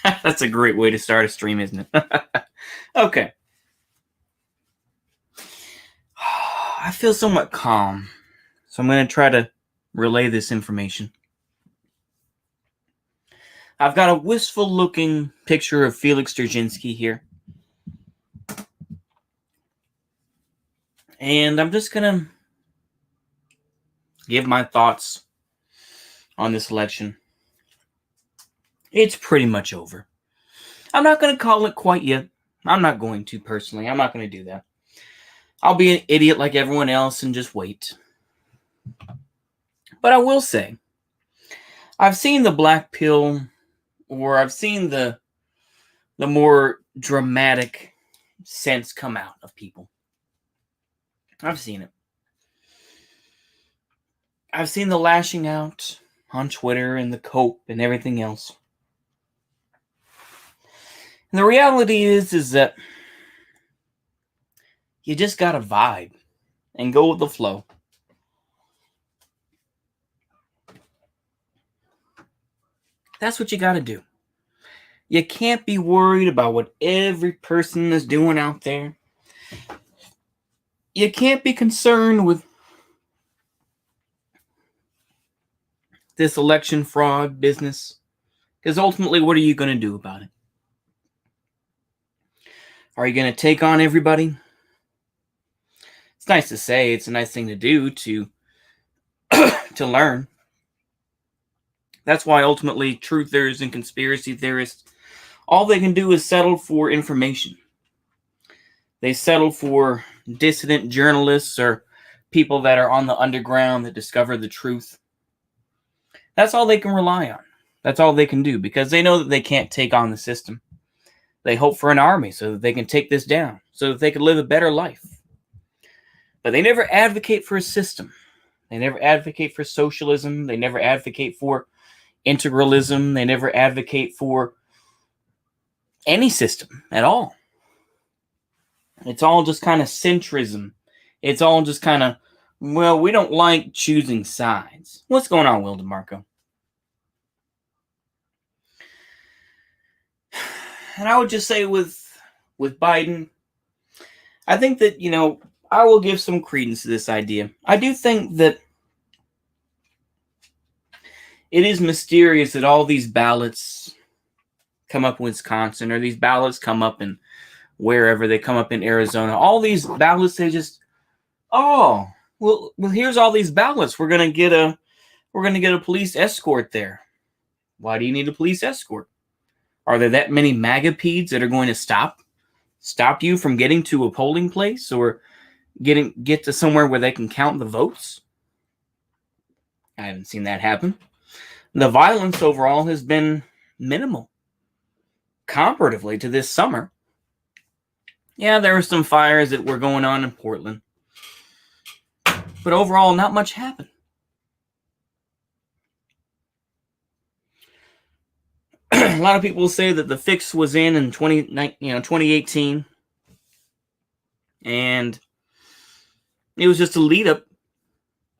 That's a great way to start a stream, isn't it? Okay. I feel somewhat calm, so I'm going to try to relay this information. I've got a wistful-looking picture of Felix Dzerzhinsky here. And I'm just going to give my thoughts on this election. It's pretty much over. I'm not going to call it quite yet. I'm not going to, personally. I'm not going to do that. I'll be an idiot like everyone else and just wait. But I will say, I've seen the black pill, or I've seen the more dramatic sense come out of people. I've seen it. I've seen the lashing out on Twitter and the cope and everything else. And the reality is that you just gotta vibe and go with the flow. That's what you gotta do. You can't be worried about what every person is doing out there. You can't be concerned with this election fraud business, because ultimately, what are you going to do about it? Are you going to take on everybody? It's nice to say. It's a nice thing to do, to learn. That's why ultimately truthers and conspiracy theorists, all they can do is settle for information. They settle for dissident journalists or people that are on the underground that discover the truth. That's all they can rely on. That's all they can do, because they know that they can't take on the system. They hope for an army so that they can take this down, so that they can live a better life. But they never advocate for a system. They never advocate for socialism. They never advocate for integralism. They never advocate for any system at all. It's all just kind of centrism. It's all just kind of, well, we don't like choosing sides. What's going on, Will DeMarco? And I would just say with Biden, I think that, I will give some credence to this idea. I do think that it is mysterious that all these ballots come up in Wisconsin, or these ballots come up in wherever they come up in Arizona. All these ballots, they just, well, here's all these ballots. We're gonna get a police escort there. Why do you need a police escort? Are there that many MAGA-pedes that are going to stop you from getting to a polling place, or get to somewhere where they can count the votes? I haven't seen that happen. The violence overall has been minimal comparatively to this summer. Yeah, there were some fires that were going on in Portland, but overall, not much happened. A lot of people say that the fix was in 2018, and it was just a lead up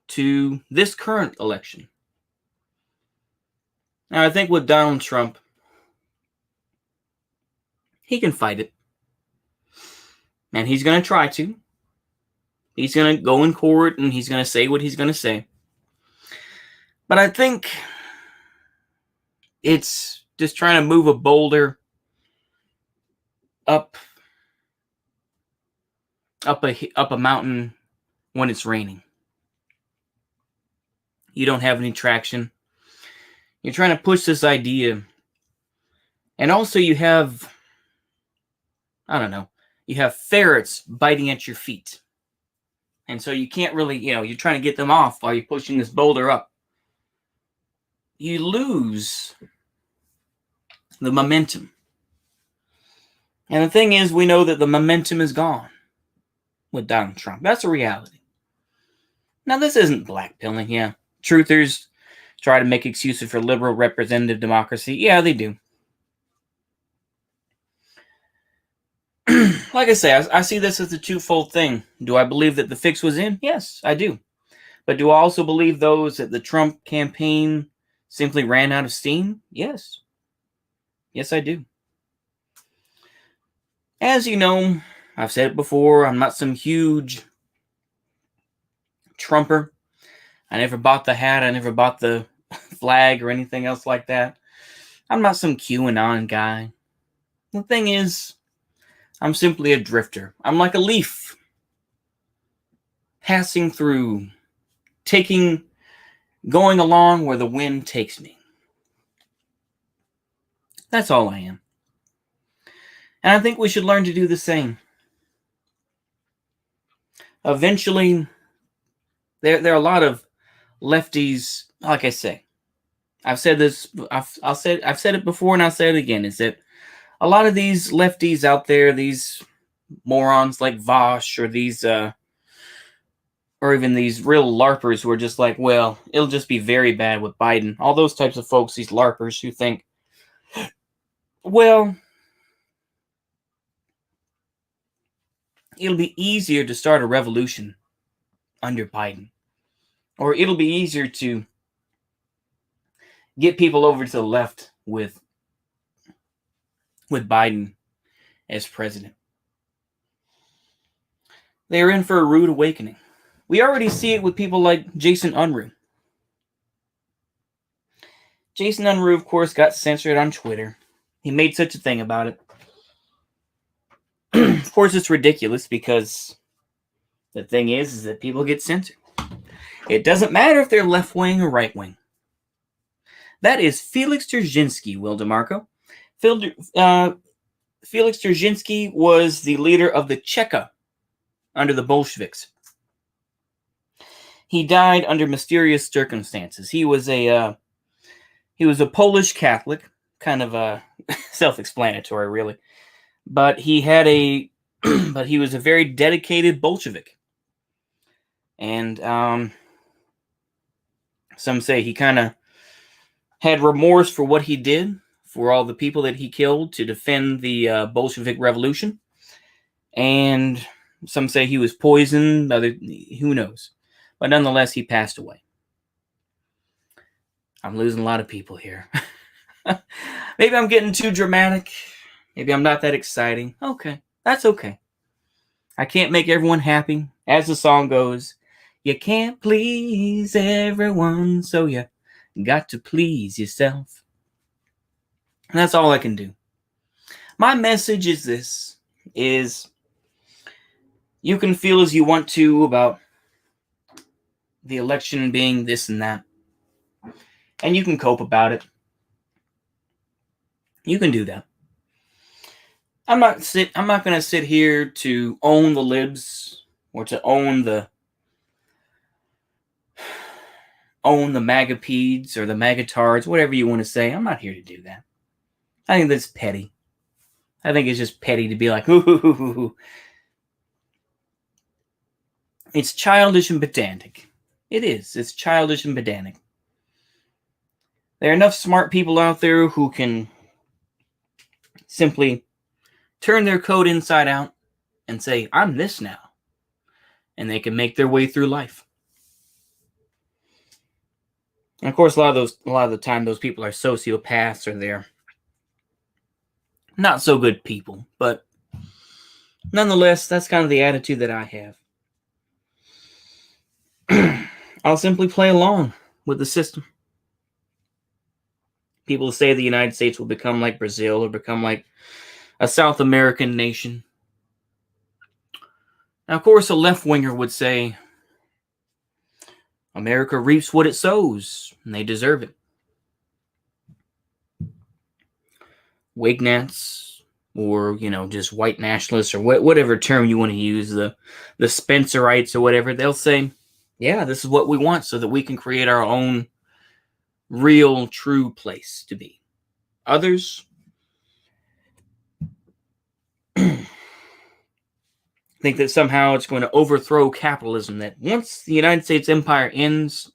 to this current election. Now, I think with Donald Trump, he can fight it. And he's going to try to. He's going to go in court and he's going to say what he's going to say. But I think it's just trying to move a boulder up a mountain when it's raining. You don't have any traction. You're trying to push this idea. And also you have, you have ferrets biting at your feet. And so you can't really, you're trying to get them off while you're pushing this boulder up. You lose the momentum. And the thing is, we know that the momentum is gone with Donald Trump. That's a reality. Now, this isn't blackpilling, yeah. Truthers try to make excuses for liberal representative democracy. Yeah, they do. Like I say, I see this as a twofold thing. Do I believe that the fix was in? Yes, I do. But do I also believe that the Trump campaign simply ran out of steam? Yes. Yes, I do. As you know, I've said it before, I'm not some huge Trumper. I never bought the hat, I never bought the flag or anything else like that. I'm not some QAnon guy. The thing is, I'm simply a drifter. I'm like a leaf passing through, going along where the wind takes me. That's all I am. And I think we should learn to do the same. Eventually, there are a lot of lefties, like I say. I've said this, I've said it before and I'll say it again, is that a lot of these lefties out there, these morons like Vosh or these or even these real LARPers who are just like, well, it'll just be very bad with Biden. All those types of folks, these LARPers who think, well, it'll be easier to start a revolution under Biden. Or it'll be easier to get people over to the left with Biden as president. They're in for a rude awakening. We already see it with people like Jason Unruh. Jason Unruh, of course, got censored on Twitter. He made such a thing about it. Of course, it's ridiculous because the thing is that people get censored. It doesn't matter if they're left-wing or right-wing. That is Felix Dzerzhinsky, Will DeMarco. Felix Dzerzhinsky was the leader of the Cheka under the Bolsheviks. He died under mysterious circumstances. He was a Polish Catholic, kind of self-explanatory, really. But he was a very dedicated Bolshevik. And some say he kind of had remorse for what he did, for all the people that he killed to defend the Bolshevik Revolution. And some say he was poisoned, who knows. But nonetheless, he passed away. I'm losing a lot of people here. Maybe I'm getting too dramatic. Maybe I'm not that exciting. Okay, that's okay. I can't make everyone happy. As the song goes, you can't please everyone, so you got to please yourself. And that's all I can do. My message is this, is you can feel as you want to about the election being this and that. And you can cope about it. You can do that. I'm not going to sit here to own the libs or to own the MAGAPEDs or the MAGATARds, whatever you want to say. I'm not here to do that. I think that's petty. I think it's just petty to be like, ooh. It's childish and pedantic. It is. It's childish and pedantic. There are enough smart people out there who can simply turn their code inside out and say, I'm this now. And they can make their way through life. And of course, a lot of the time, those people are sociopaths or they're not so good people. But nonetheless, that's kind of the attitude that I have. I'll simply play along with the system. People say the United States will become like Brazil or become like a South American nation. Now, of course, a left-winger would say, America reaps what it sows, and they deserve it. Wignats, or, just white nationalists, or whatever term you want to use, the Spencerites or whatever, they'll say, yeah, this is what we want so that we can create our own real, true place to be. Others think that somehow it's going to overthrow capitalism, that once the United States empire ends,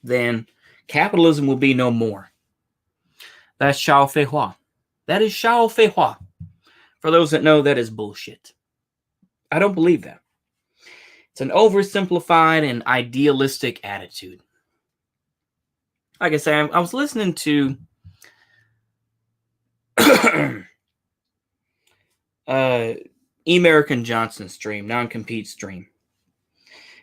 then capitalism will be no more. That's Xiao Feihua. That is Xiao Feihua. For those that know, that is bullshit. I don't believe that. It's an oversimplified and idealistic attitude. Like I say, I was listening to American Johnson stream, non-compete stream.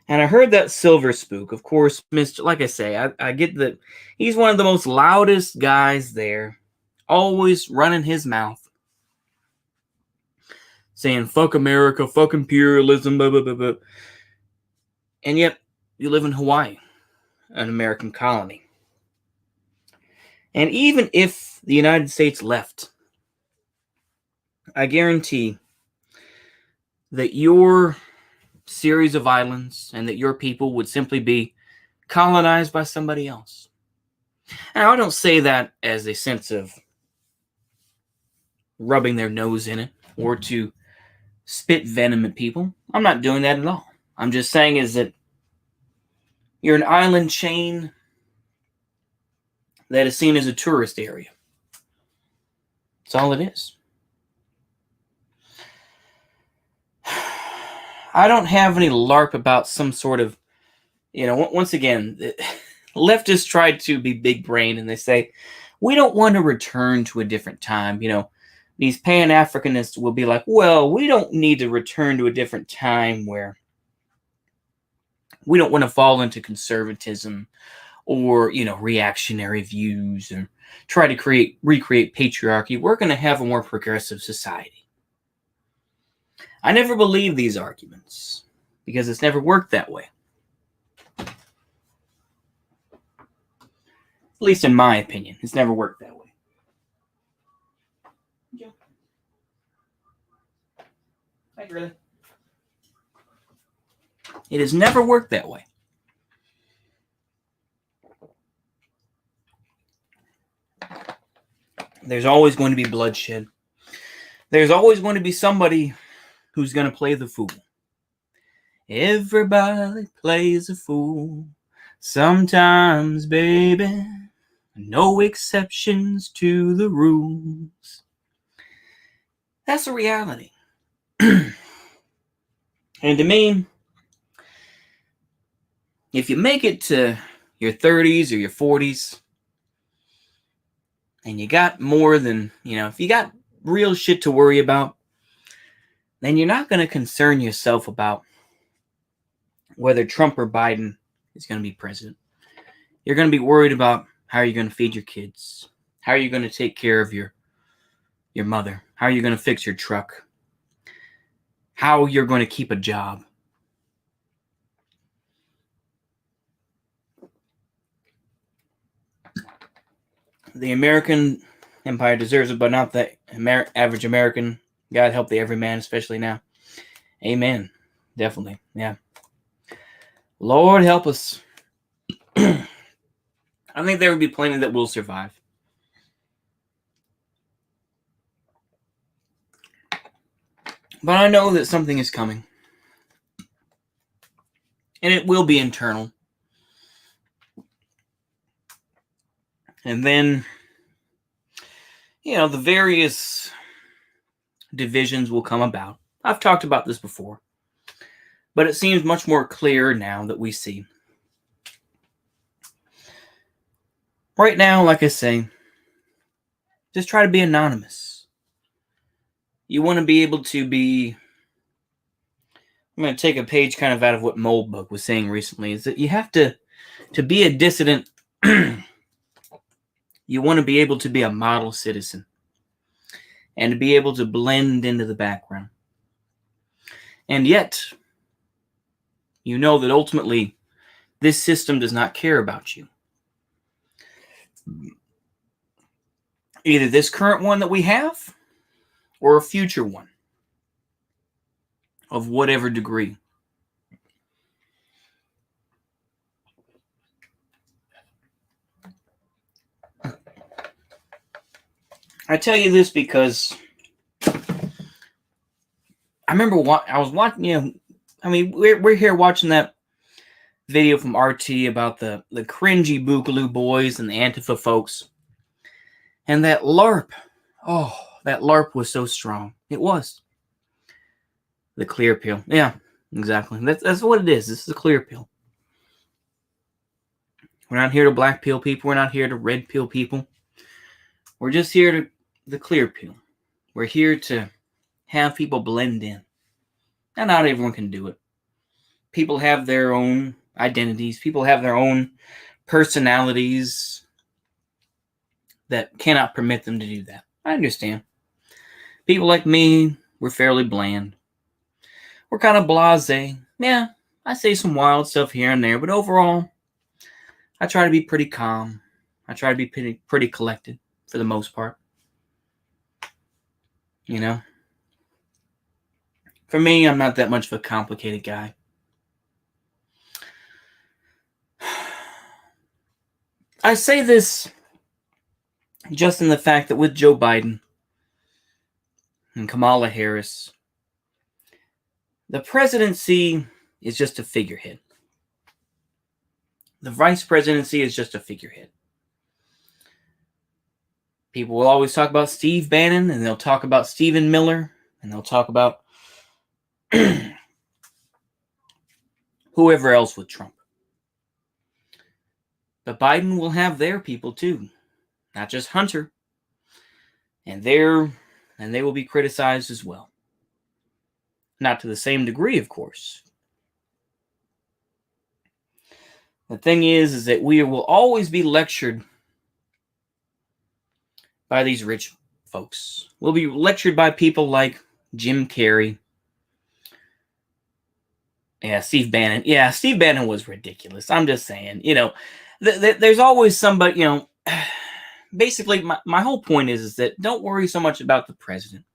And I heard that Silver Spook, of course, Mr. Like I say, I get that he's one of the most loudest guys there, always running his mouth, saying, fuck America, fuck imperialism, blah, blah, blah, blah. And yet, you live in Hawaii, an American colony. And even if the United States left, I guarantee that your series of islands and that your people would simply be colonized by somebody else. And I don't say that as a sense of rubbing their nose in it or to spit venom at people. I'm not doing that at all. I'm just saying is that you're an island chain that is seen as a tourist area. That's all it is. I don't have any LARP about some sort of, once again, leftists try to be big brain and they say, we don't want to return to a different time. These Pan-Africanists will be like, well, we don't need to return to a different time where we don't want to fall into conservatism or, reactionary views or try to recreate patriarchy. We're going to have a more progressive society. I never believe these arguments because it's never worked that way. At least in my opinion, it's never worked that way. Yeah. Thank you, really. It has never worked that way. There's always going to be bloodshed. There's always going to be somebody who's going to play the fool. Everybody plays a fool sometimes, baby. No exceptions to the rules. That's the reality. And to me, if you make it to your 30s or your 40s, and you got more than, if you got real shit to worry about, then you're not going to concern yourself about whether Trump or Biden is going to be president. You're going to be worried about how you're going to feed your kids, how are you going to take care of your mother, how are you going to fix your truck, how you're going to keep a job. The American empire deserves it, but not the average American. God help the everyman, especially now. Amen. Definitely. Yeah. Lord help us. I think there would be plenty that will survive. But I know that something is coming. And it will be internal. And then, the various divisions will come about. I've talked about this before. But it seems much more clear now that we see. Right now, like I say, just try to be anonymous. You want to be able to be... I'm going to take a page kind of out of what Moldbug was saying recently, is that you have to be a dissident, you want to be able to be a model citizen and to be able to blend into the background. And yet, you know that ultimately this system does not care about you. Either this current one that we have or a future one of whatever degree. I tell you this because I remember I was watching, we're here watching that video from RT about the cringy Boogaloo boys and the Antifa folks. And that LARP, that LARP was so strong. It was. The clear pill. Yeah, exactly. That's what it is. This is a clear pill. We're not here to black pill people. We're not here to red pill people. We're just here to the clear pill. We're here to have people blend in. And not everyone can do it. People have their own identities. People have their own personalities that cannot permit them to do that. I understand. People like me, we're fairly bland. We're kind of blasé. Yeah, I say some wild stuff here and there, but overall, I try to be pretty calm. I try to be pretty collected for the most part. You know? For me, I'm not that much of a complicated guy. I say this just in the fact that with Joe Biden and Kamala Harris, the presidency is just a figurehead. The vice presidency is just a figurehead. People will always talk about Steve Bannon, and they'll talk about Stephen Miller, and they'll talk about whoever else with Trump. But Biden will have their people too, not just Hunter. And they will be criticized as well. Not to the same degree, of course. The thing is that we will always be lectured by these rich folks. We'll be lectured by people like Jim Carrey. Yeah, Steve Bannon. Yeah, Steve Bannon was ridiculous. I'm just saying, there's always somebody, basically my whole point is that don't worry so much about the president.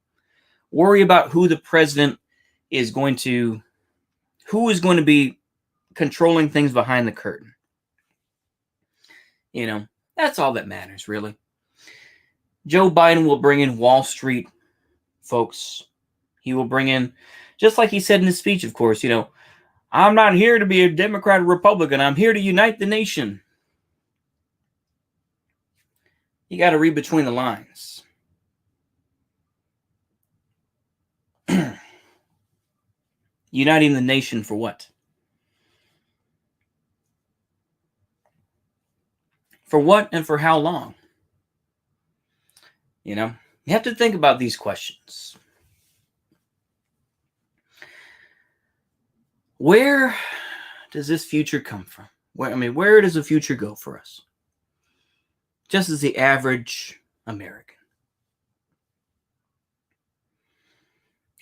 Worry about who the president is going to be controlling things behind the curtain. That's all that matters, really. Joe Biden will bring in Wall Street folks. He will bring in, just like he said in his speech, of course, I'm not here to be a Democrat or Republican. I'm here to unite the nation. You got to read between the lines. Uniting the nation for what? For what and for how long? You have to think about these questions. Where does this future come from? Where does the future go for us? Just as the average American.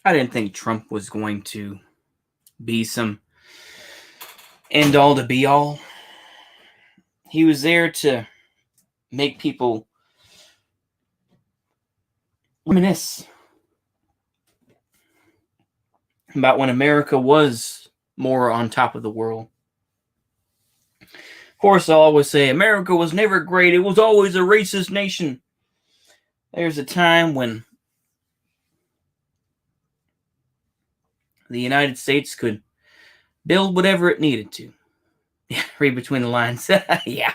I didn't think Trump was going to be some end all to be all. He was there to make people reminisce about when America was more on top of the world. Of course, I'll always say America was never great. It was always a racist nation. There's a time when the United States could build whatever it needed to. Yeah, read between the lines. Yeah.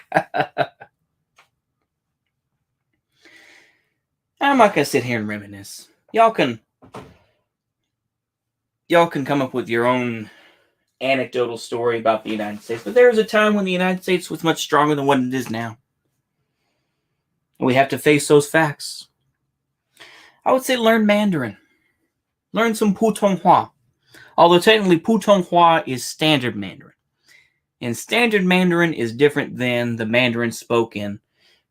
I'm not going to sit here and reminisce. Y'all can come up with your own anecdotal story about the United States, but there was a time when the United States was much stronger than what it is now. We have to face those facts. I would say learn Mandarin. Learn some Putonghua. Although technically Putonghua is standard Mandarin. And standard Mandarin is different than the Mandarin spoke in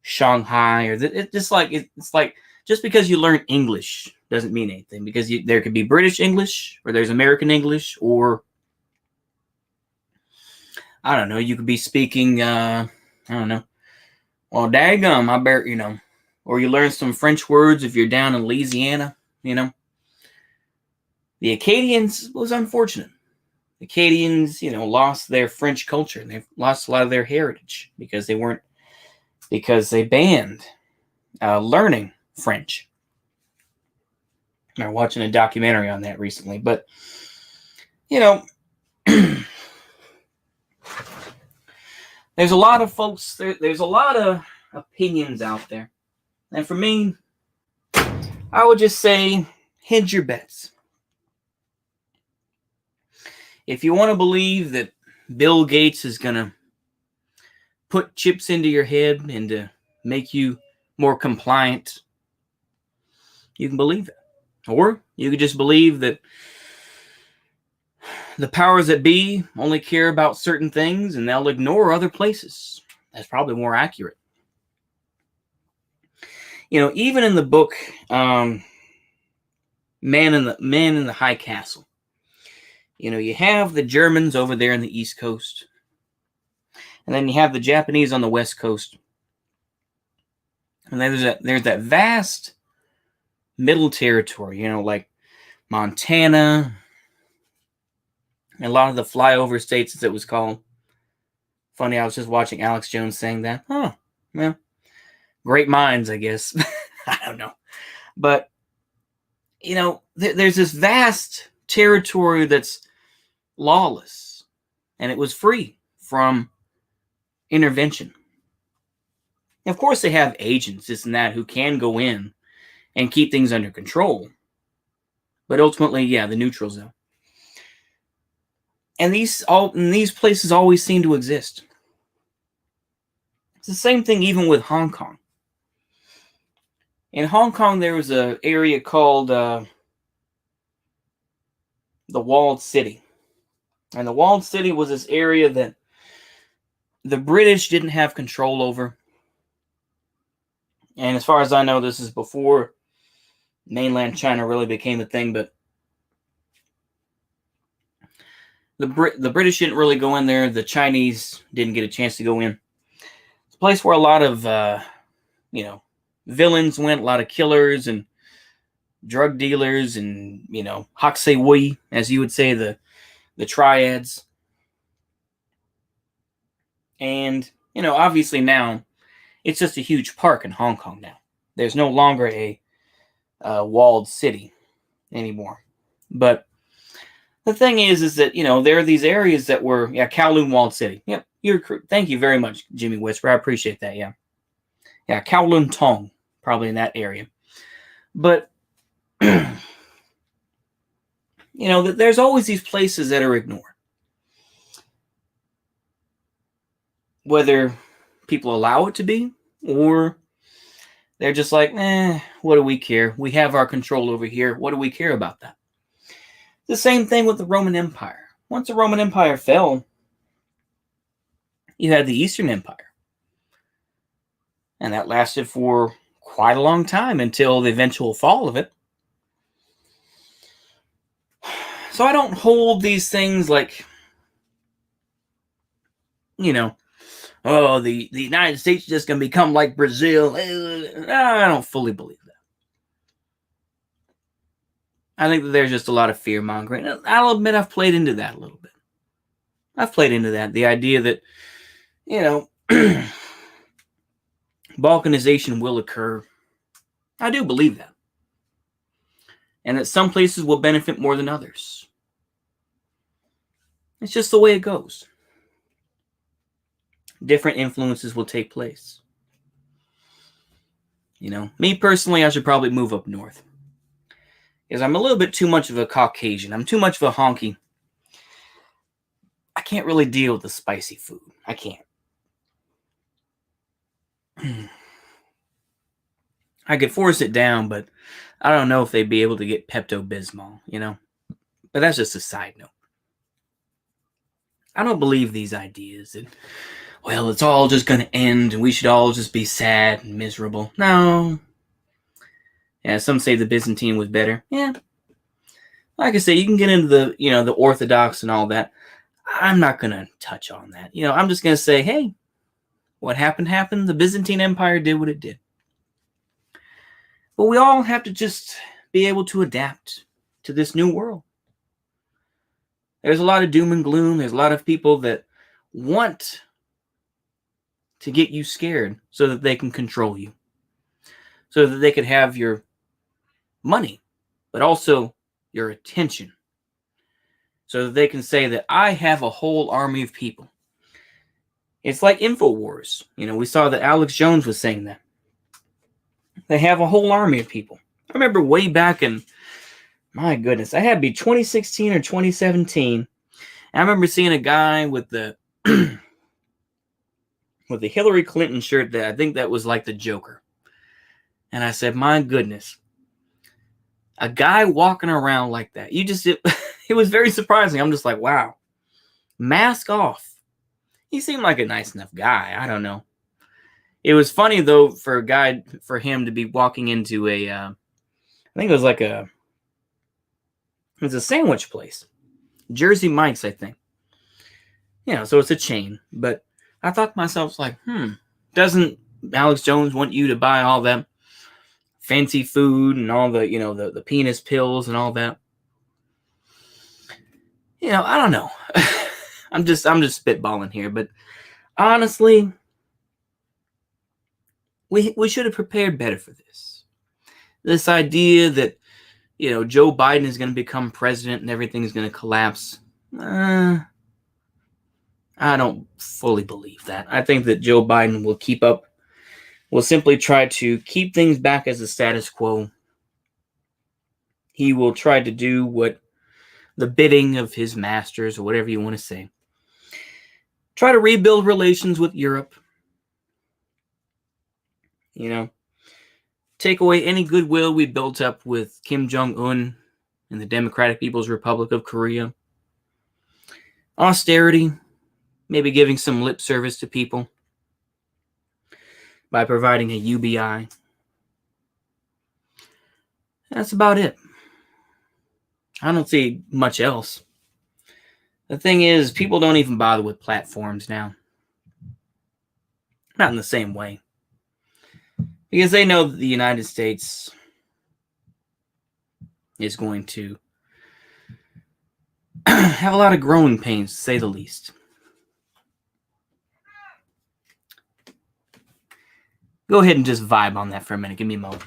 Shanghai. It's like just because you learn English doesn't mean anything, because there could be British English, or there's American English, or I don't know, you could be speaking, I don't know, well, daggum, I bet, or you learn some French words if you're down in Louisiana, The Acadians was unfortunate. The Acadians, lost their French culture, and they've lost a lot of their heritage because they banned learning French. I'm watching a documentary on that recently, but there's a lot of folks, there's a lot of opinions out there. And for me, I would just say, hedge your bets. If you want to believe that Bill Gates is going to put chips into your head and to make you more compliant, you can believe it. Or you could just believe that the powers that be only care about certain things and they'll ignore other places. That's probably more accurate. Even in the book, Man in the High Castle, you have the Germans over there in the East Coast, and then you have the Japanese on the West Coast, and then there's that vast middle territory, like Montana, and a lot of the flyover states, as it was called. Funny, I was just watching Alex Jones saying that. Oh, well, great minds, I guess. I don't know. But, there's this vast territory that's lawless, and it was free from intervention. Of course, they have agents, this and that, who can go in and keep things under control. But ultimately, yeah, the neutral zone. And these places always seem to exist. It's the same thing even with Hong Kong. In Hong Kong, there was an area called the Walled City. And the Walled City was this area that the British didn't have control over. And as far as I know, this is before mainland China really became a thing, but the British didn't really go in there. The Chinese didn't get a chance to go in. It's a place where a lot of, villains went, a lot of killers and drug dealers and, Haksei Wui, as you would say, the triads. And, obviously now it's just a huge park in Hong Kong now. There's no longer a walled city anymore. But the thing is that, there are these areas that were, Kowloon Walled City. Yep, thank you very much, Jimmy Whisper. I appreciate that, yeah. Yeah, Kowloon Tong, probably in that area. But, there's always these places that are ignored. Whether people allow it to be, or they're just like, what do we care? We have our control over here. What do we care about that? The same thing with the Roman Empire. Once the Roman Empire fell, you had the Eastern Empire. And that lasted for quite a long time until the eventual fall of it. So I don't hold these things like, the United States is just going to become like Brazil. I don't fully believe that. I think that there's just a lot of fear mongering. I'll admit I've played into that a little bit. I've played into that. The idea that, balkanization will occur. I do believe that. And that some places will benefit more than others. It's just the way it goes. Different influences will take place. Me personally, I should probably move up north. Because I'm a little bit too much of a Caucasian. I'm too much of a honky. I can't really deal with the spicy food. I can't. I could force it down, but I don't know if they'd be able to get Pepto-Bismol, But that's just a side note. I don't believe these ideas that, well, it's all just going to end and we should all just be sad and miserable. No. Yeah, some say the Byzantine was better. Yeah. Like I say, you can get into the, the Orthodox and all that. I'm not going to touch on that. I'm just going to say, hey, what happened. The Byzantine Empire did what it did. But we all have to just be able to adapt to this new world. There's a lot of doom and gloom. There's a lot of people that want to get you scared so that they can control you. So that they could have your money, but also your attention. So that they can say that I have a whole army of people. It's like InfoWars. We saw that Alex Jones was saying that. They have a whole army of people. I remember way back in, my goodness, I had to be 2016 or 2017. I remember seeing a guy with the with the Hillary Clinton shirt that I think that was like the Joker. And I said, my goodness. A guy walking around like that. It was very surprising. I'm just like, wow. Mask off. He seemed like a nice enough guy. I don't know. It was funny though for him to be walking into I think it was it was a sandwich place. Jersey Mike's, I think. So it's a chain. But I thought to myself, like, doesn't Alex Jones want you to buy all that fancy food and all the, the penis pills and all that? I don't know. I'm just spitballing here, but honestly, we should have prepared better for this. This idea that, Joe Biden is going to become president and everything is going to collapse. I don't fully believe that. I think that Joe Biden will simply try to keep things back as the status quo. He will try to do what the bidding of his masters, or whatever you want to say. Try to rebuild relations with Europe. Take away any goodwill we built up with Kim Jong-un and the Democratic People's Republic of Korea. Austerity, maybe giving some lip service to people by providing a UBI. That's about it. I don't see much else. The thing is, people don't even bother with platforms now. Not in the same way. Because they know that the United States is going to have a lot of growing pains, to say the least. Go ahead and just vibe on that for a minute. Give me a moment.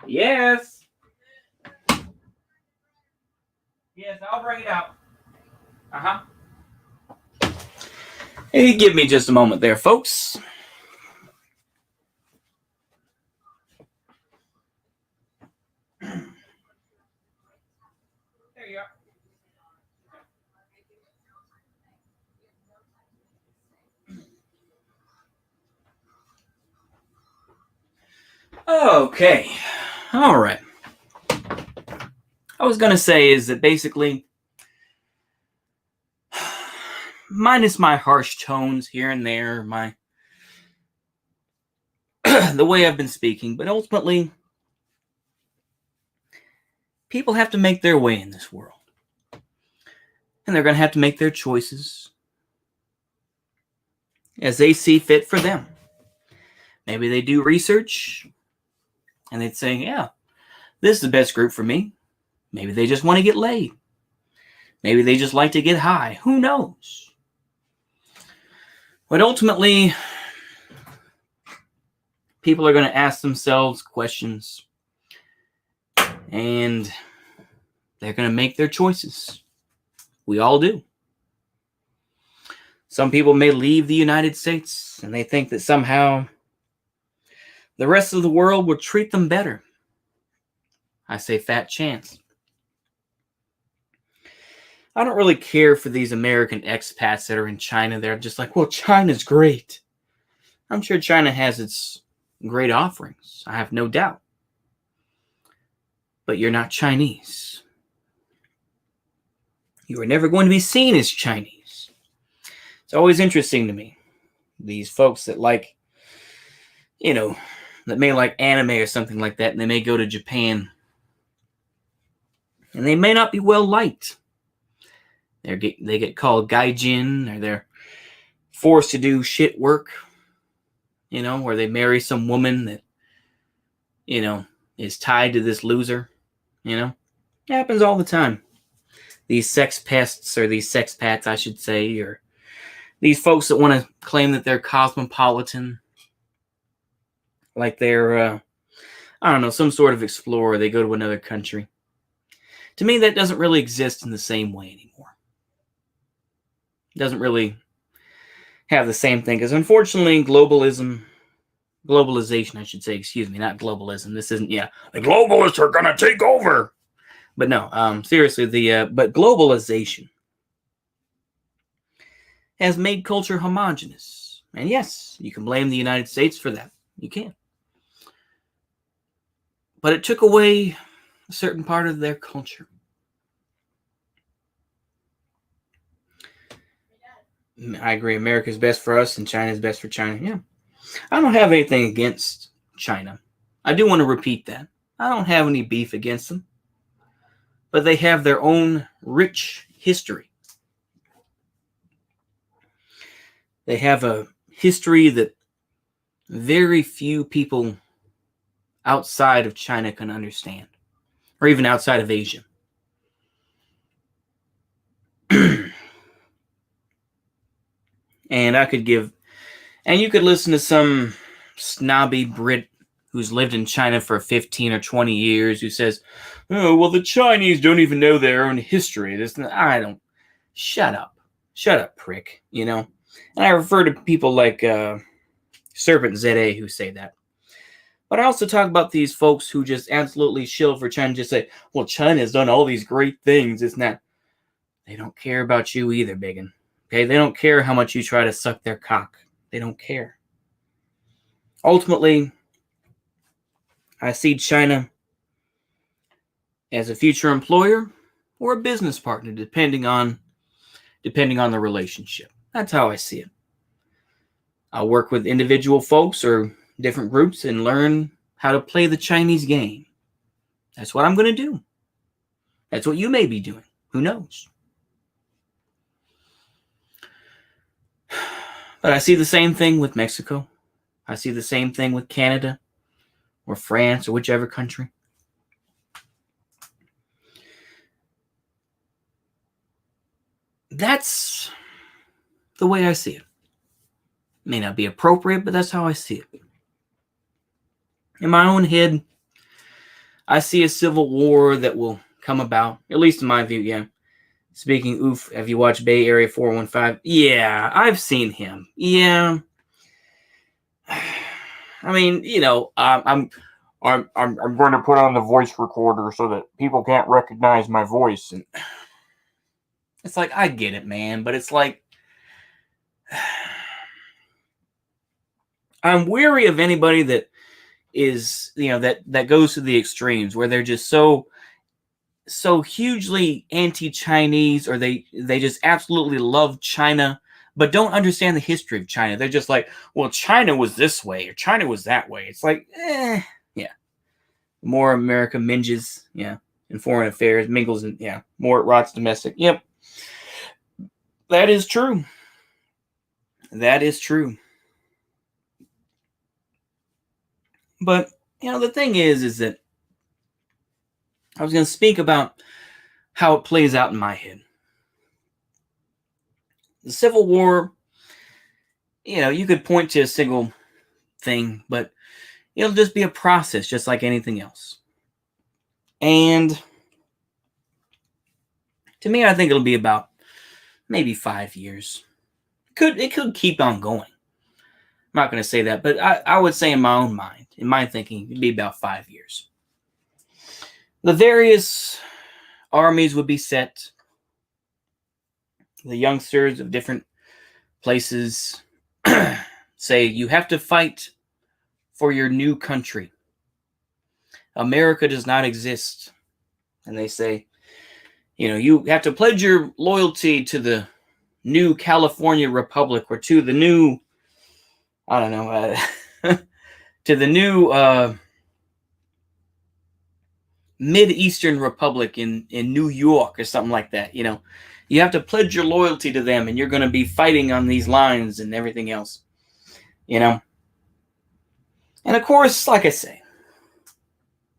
Yes. Yes, I'll bring it out. Uh-huh. Hey, give me just a moment there, folks. There you are. Okay. All right. I was going to say is that basically, minus my harsh tones here and there, the way I've been speaking, but ultimately, people have to make their way in this world. And they're going to have to make their choices as they see fit for them. Maybe they do research and they'd say, yeah, this is the best group for me. Maybe they just want to get laid. Maybe they just like to get high. Who knows? But ultimately, people are going to ask themselves questions. And they're going to make their choices. We all do. Some people may leave the United States and they think that somehow the rest of the world will treat them better. I say fat chance. I don't really care for these American expats that are in China. They're just like, well, China's great. I'm sure China has its great offerings. I have no doubt. But you're not Chinese. You are never going to be seen as Chinese. It's always interesting to me. These folks that like, that may like anime or something like that, and they may go to Japan. And they may not be well liked. They get called gaijin, or they're forced to do shit work, where they marry some woman that, is tied to this loser, It happens all the time. These sex pests, or these sexpats, I should say, or these folks that want to claim that they're cosmopolitan, like they're, some sort of explorer. They go to another country. To me, that doesn't really exist in the same way anymore. It doesn't really have the same thing, because unfortunately, globalization, I should say, excuse me, not globalism. This isn't, the globalists are going to take over. But no, seriously, but globalization has made culture homogenous. And yes, you can blame the United States for that. You can. But it took away a certain part of their culture. I agree. America's best for us and China's best for China. Yeah. I don't have anything against China. I do want to repeat that. I don't have any beef against them. But they have their own rich history. They have a history that very few people outside of China can understand, or even outside of Asia. And you could listen to some snobby Brit who's lived in China for 15 or 20 years who says, oh, well, the Chinese don't even know their own history. Shut up, prick, And I refer to people like Serpent ZA who say that. But I also talk about these folks who just absolutely shill for China, just say, well, China's done all these great things. It's not. They don't care about you either, biggin. Okay, they don't care how much you try to suck their cock. They don't care. Ultimately, I see China as a future employer or a business partner, depending on the relationship. That's how I see it. I'll work with individual folks or different groups and learn how to play the Chinese game. That's what I'm going to do. That's what you may be doing. Who knows? But I see the same thing with Mexico. I see the same thing with Canada or France or whichever country. That's the way I see it. May not be appropriate, but that's how I see it. In my own head, I see a civil war that will come about, at least in my view, yeah. Speaking oof, have you watched Bay Area 415? Yeah, I've seen him. Yeah. I mean, I'm going to put on the voice recorder so that people can't recognize my voice. And it's like, I get it, man, but it's like, I'm weary of anybody that is, that goes to the extremes where they're just so hugely anti-Chinese, or they just absolutely love China, but don't understand the history of China. They're just like, well, China was this way or China was that way. It's like, yeah. More America minges, yeah, in foreign affairs, mingles, and yeah, more it rots domestic. Yep. That is true. That is true. But, the thing is that I was going to speak about how it plays out in my head. The Civil War, you could point to a single thing, but it'll just be a process, just like anything else. And to me, I think it'll be about maybe 5 years. It could keep on going. I'm not going to say that, but I would say in my own mind, in my thinking, it'd be about 5 years. The various armies would be set. The youngsters of different places say, you have to fight for your new country. America does not exist. And they say, you have to pledge your loyalty to the new California Republic, or to the new, I don't know, to the new Mid-Eastern Republic in New York or something like that. You have to pledge your loyalty to them, and you're going to be fighting on these lines and everything else. And of course, like I say,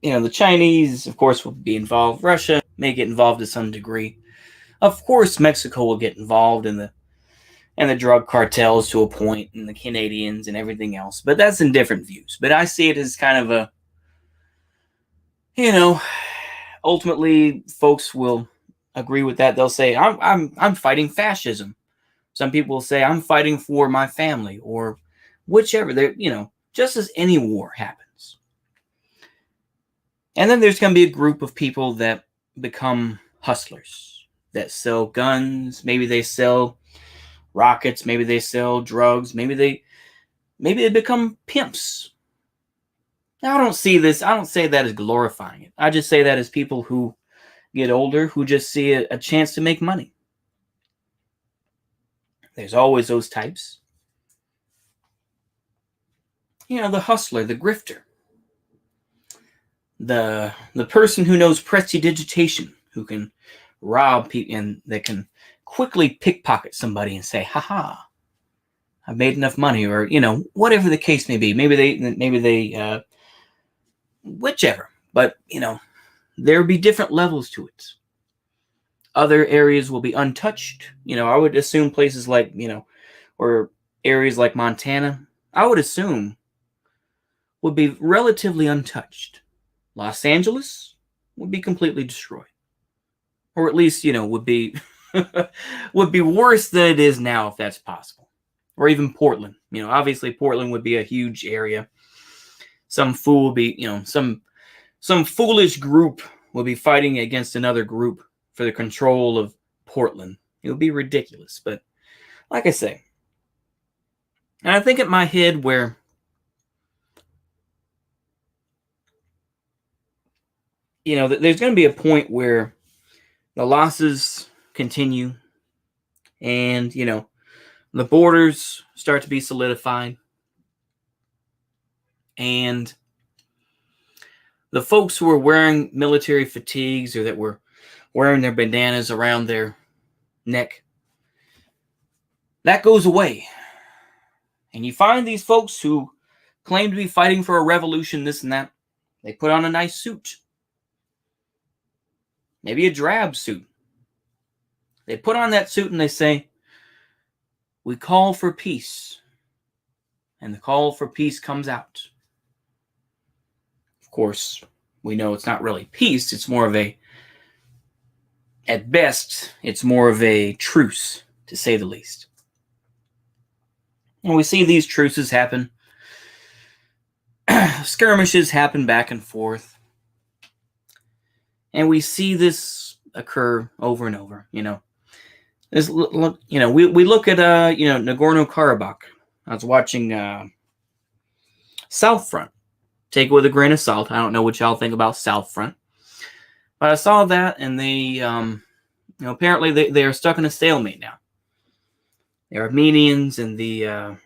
the Chinese, of course, will be involved. Russia may get involved to some degree. Of course, Mexico will get involved in the drug cartels to a point, and the Canadians and everything else. But that's in different views. But I see it as kind of a, ultimately, folks will agree with that. They'll say, I'm fighting fascism. Some people will say, I'm fighting for my family, or whichever. They're, just as any war happens. And then there's going to be a group of people that become hustlers, that sell guns. Maybe they sell rockets. Maybe they sell drugs. Maybe they become pimps. Now, I don't say that as glorifying it. I just say that as people who get older who just see a chance to make money. There's always those types. The hustler, the grifter, the person who knows prestidigitation, who can rob people and that can quickly pickpocket somebody and say, haha, I've made enough money, or whatever the case may be. Maybe they whichever. But there'll be different levels to it. Other areas will be untouched. I would assume places like, or areas like Montana, I would assume would be relatively untouched. Los Angeles would be completely destroyed. Or at least, would be would be worse than it is now, if that's possible. Or even Portland. Obviously Portland would be a huge area. Some fool will be, some foolish group will be fighting against another group for the control of Portland. It would be ridiculous. But like I say, and I think in my head where there's going to be a point where the losses continue and, the borders start to be solidified, and the folks who are wearing military fatigues or that were wearing their bandanas around their neck, that goes away. And you find these folks who claim to be fighting for a revolution, this and that. They put on a nice suit. Maybe a drab suit. They put on that suit and they say, we call for peace. And the call for peace comes out. Of course, we know it's not really peace. It's more of at best, it's more of a truce, to say the least. And we see these truces happen. Skirmishes happen back and forth. And we see this occur over and over, we look at Nagorno-Karabakh. I was watching South Front. Take it with a grain of salt. I don't know what y'all think about South Front. But I saw that, and they apparently they are stuck in a stalemate now. The Armenians and the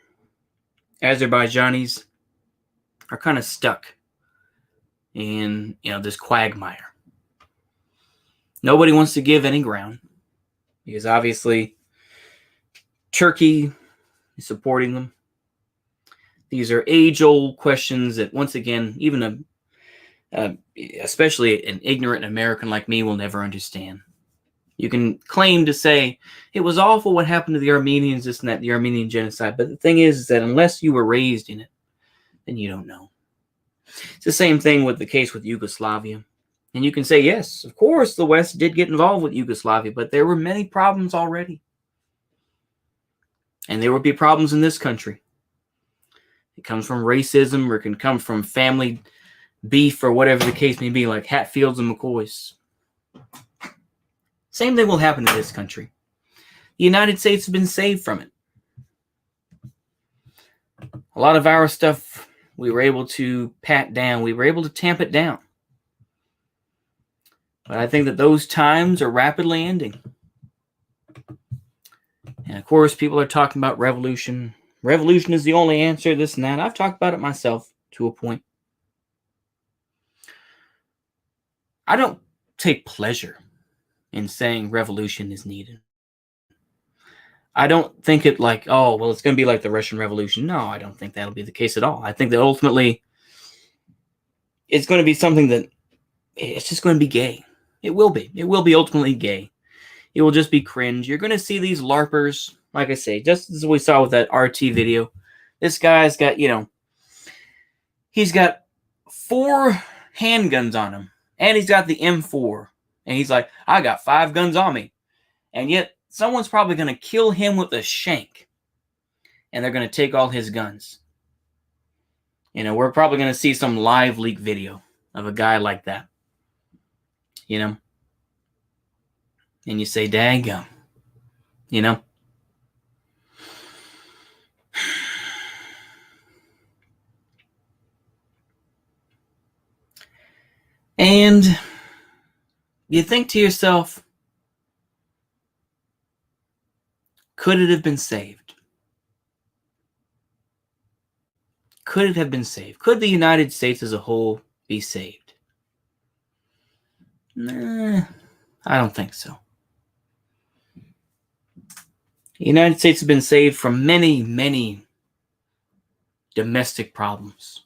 Azerbaijanis are kind of stuck in this quagmire. Nobody wants to give any ground because obviously Turkey is supporting them. These are age-old questions that, once again, even especially an ignorant American like me will never understand. You can claim to say it was awful what happened to the Armenians, this and that, the Armenian genocide. But the thing is that unless you were raised in it, then you don't know. It's the same thing with the case with Yugoslavia. And you can say, yes, of course, the West did get involved with Yugoslavia, but there were many problems already. And there would be problems in this country. It comes from racism, or it can come from family beef, or whatever the case may be, like Hatfields and McCoys. Same thing will happen in this country. The United States has been saved from it. A lot of our stuff we were able to pat down. We were able to tamp it down. But I think that those times are rapidly ending. And of course, people are talking about revolution. Revolution is the only answer, this and that. I've talked about it myself to a point. I don't take pleasure in saying revolution is needed. I don't think it like, oh, well, it's going to be like the Russian Revolution. No, I don't think that'll be the case at all. I think that ultimately it's going to be something that it's just going to be gay. It will be. It will be ultimately gay. It will just be cringe. You're going to see these LARPers, like I say, just as we saw with that RT video. This guy's got, he's got 4 handguns on him, and he's got the M4. And he's like, I got 5 guns on me. And yet, someone's probably going to kill him with a shank. And they're going to take all his guns. We're probably going to see some live leak video of a guy like that. And you say, daggum. And you think to yourself, could it have been saved? Could it have been saved? Could the United States as a whole be saved? Nah, I don't think so. The United States has been saved from many, many domestic problems.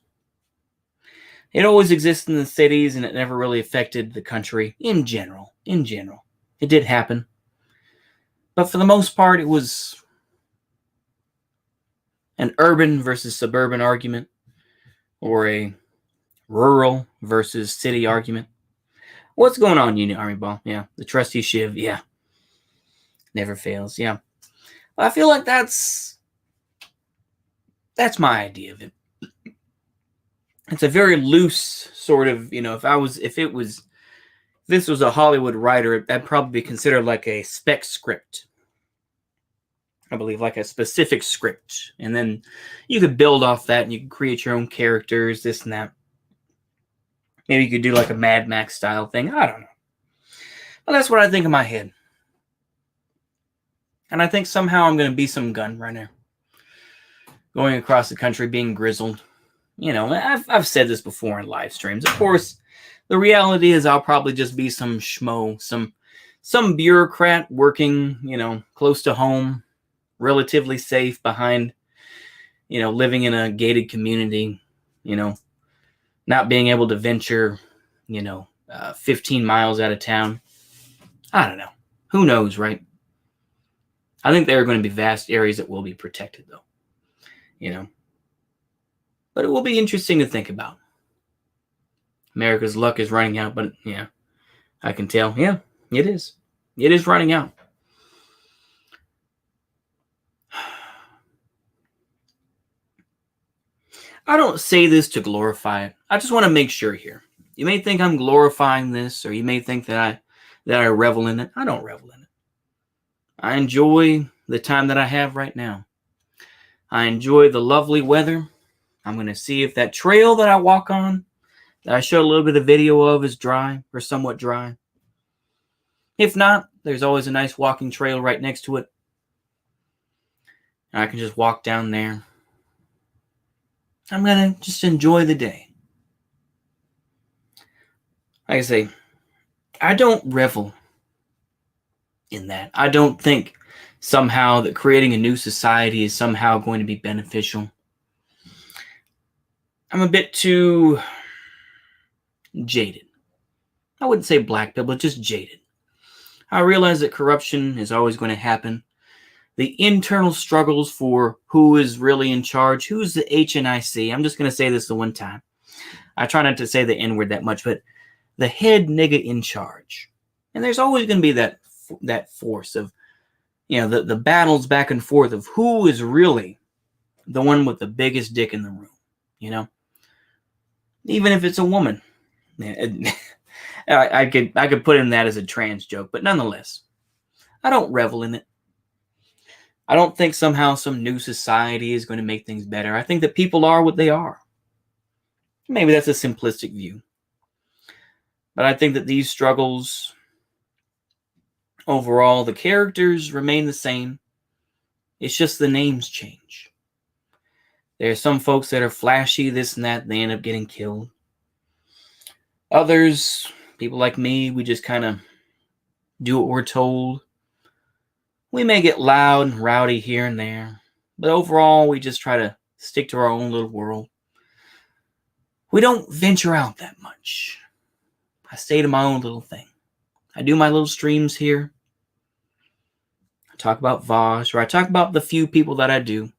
It always existed in the cities, and it never really affected the country in general. In general, it did happen. But for the most part, it was an urban versus suburban argument, or a rural versus city argument. What's going on, Union Army Ball? Yeah, the trusty shiv. Yeah, never fails. Yeah, I feel like that's my idea of it. It's a very loose sort of, if this was a Hollywood writer, that'd probably be considered like a spec script. I believe, like a specific script. And then you could build off that and you could create your own characters, this and that. Maybe you could do like a Mad Max style thing. I don't know. But that's what I think in my head. And I think somehow I'm going to be some gun runner. Going across the country, being grizzled. I've said this before in live streams. Of course, the reality is I'll probably just be some schmo, some bureaucrat working, close to home, relatively safe behind, living in a gated community, not being able to venture, 15 miles out of town. I don't know. Who knows, right? I think there are going to be vast areas that will be protected, though, But it will be interesting to think about. America's luck is running out, but yeah, I can tell. Yeah, it is. It is running out. I don't say this to glorify it. I just want to make sure here. You may think I'm glorifying this, or you may think that I revel in it. I don't revel in it. I enjoy the time that I have right now. I enjoy the lovely weather. I'm going to see if that trail that I walk on, that I showed a little bit of video of, is dry or somewhat dry. If not, there's always a nice walking trail right next to it. And I can just walk down there. I'm going to just enjoy the day. Like I say, I don't revel in that. I don't think somehow that creating a new society is somehow going to be beneficial. I'm a bit too jaded. I wouldn't say black pill, but just jaded. I realize that corruption is always going to happen. The internal struggles for who is really in charge, who's the HNIC. I'm just going to say this the one time. I try not to say the N-word that much, but the head nigga in charge. And there's always going to be that force of, the battles back and forth of who is really the one with the biggest dick in the room, Even if it's a woman. I could put in that as a trans joke, but nonetheless, I don't revel in it. I don't think somehow some new society is going to make things better. I think that people are what they are. Maybe that's a simplistic view. But I think that these struggles, overall, the characters remain the same. It's just the names change. There are some folks that are flashy, this and that, and they end up getting killed. Others, people like me, we just kind of do what we're told. We may get loud and rowdy here and there, but overall, we just try to stick to our own little world. We don't venture out that much. I stay to my own little thing. I do my little streams here. I talk about Vosh, or I talk about the few people that I do,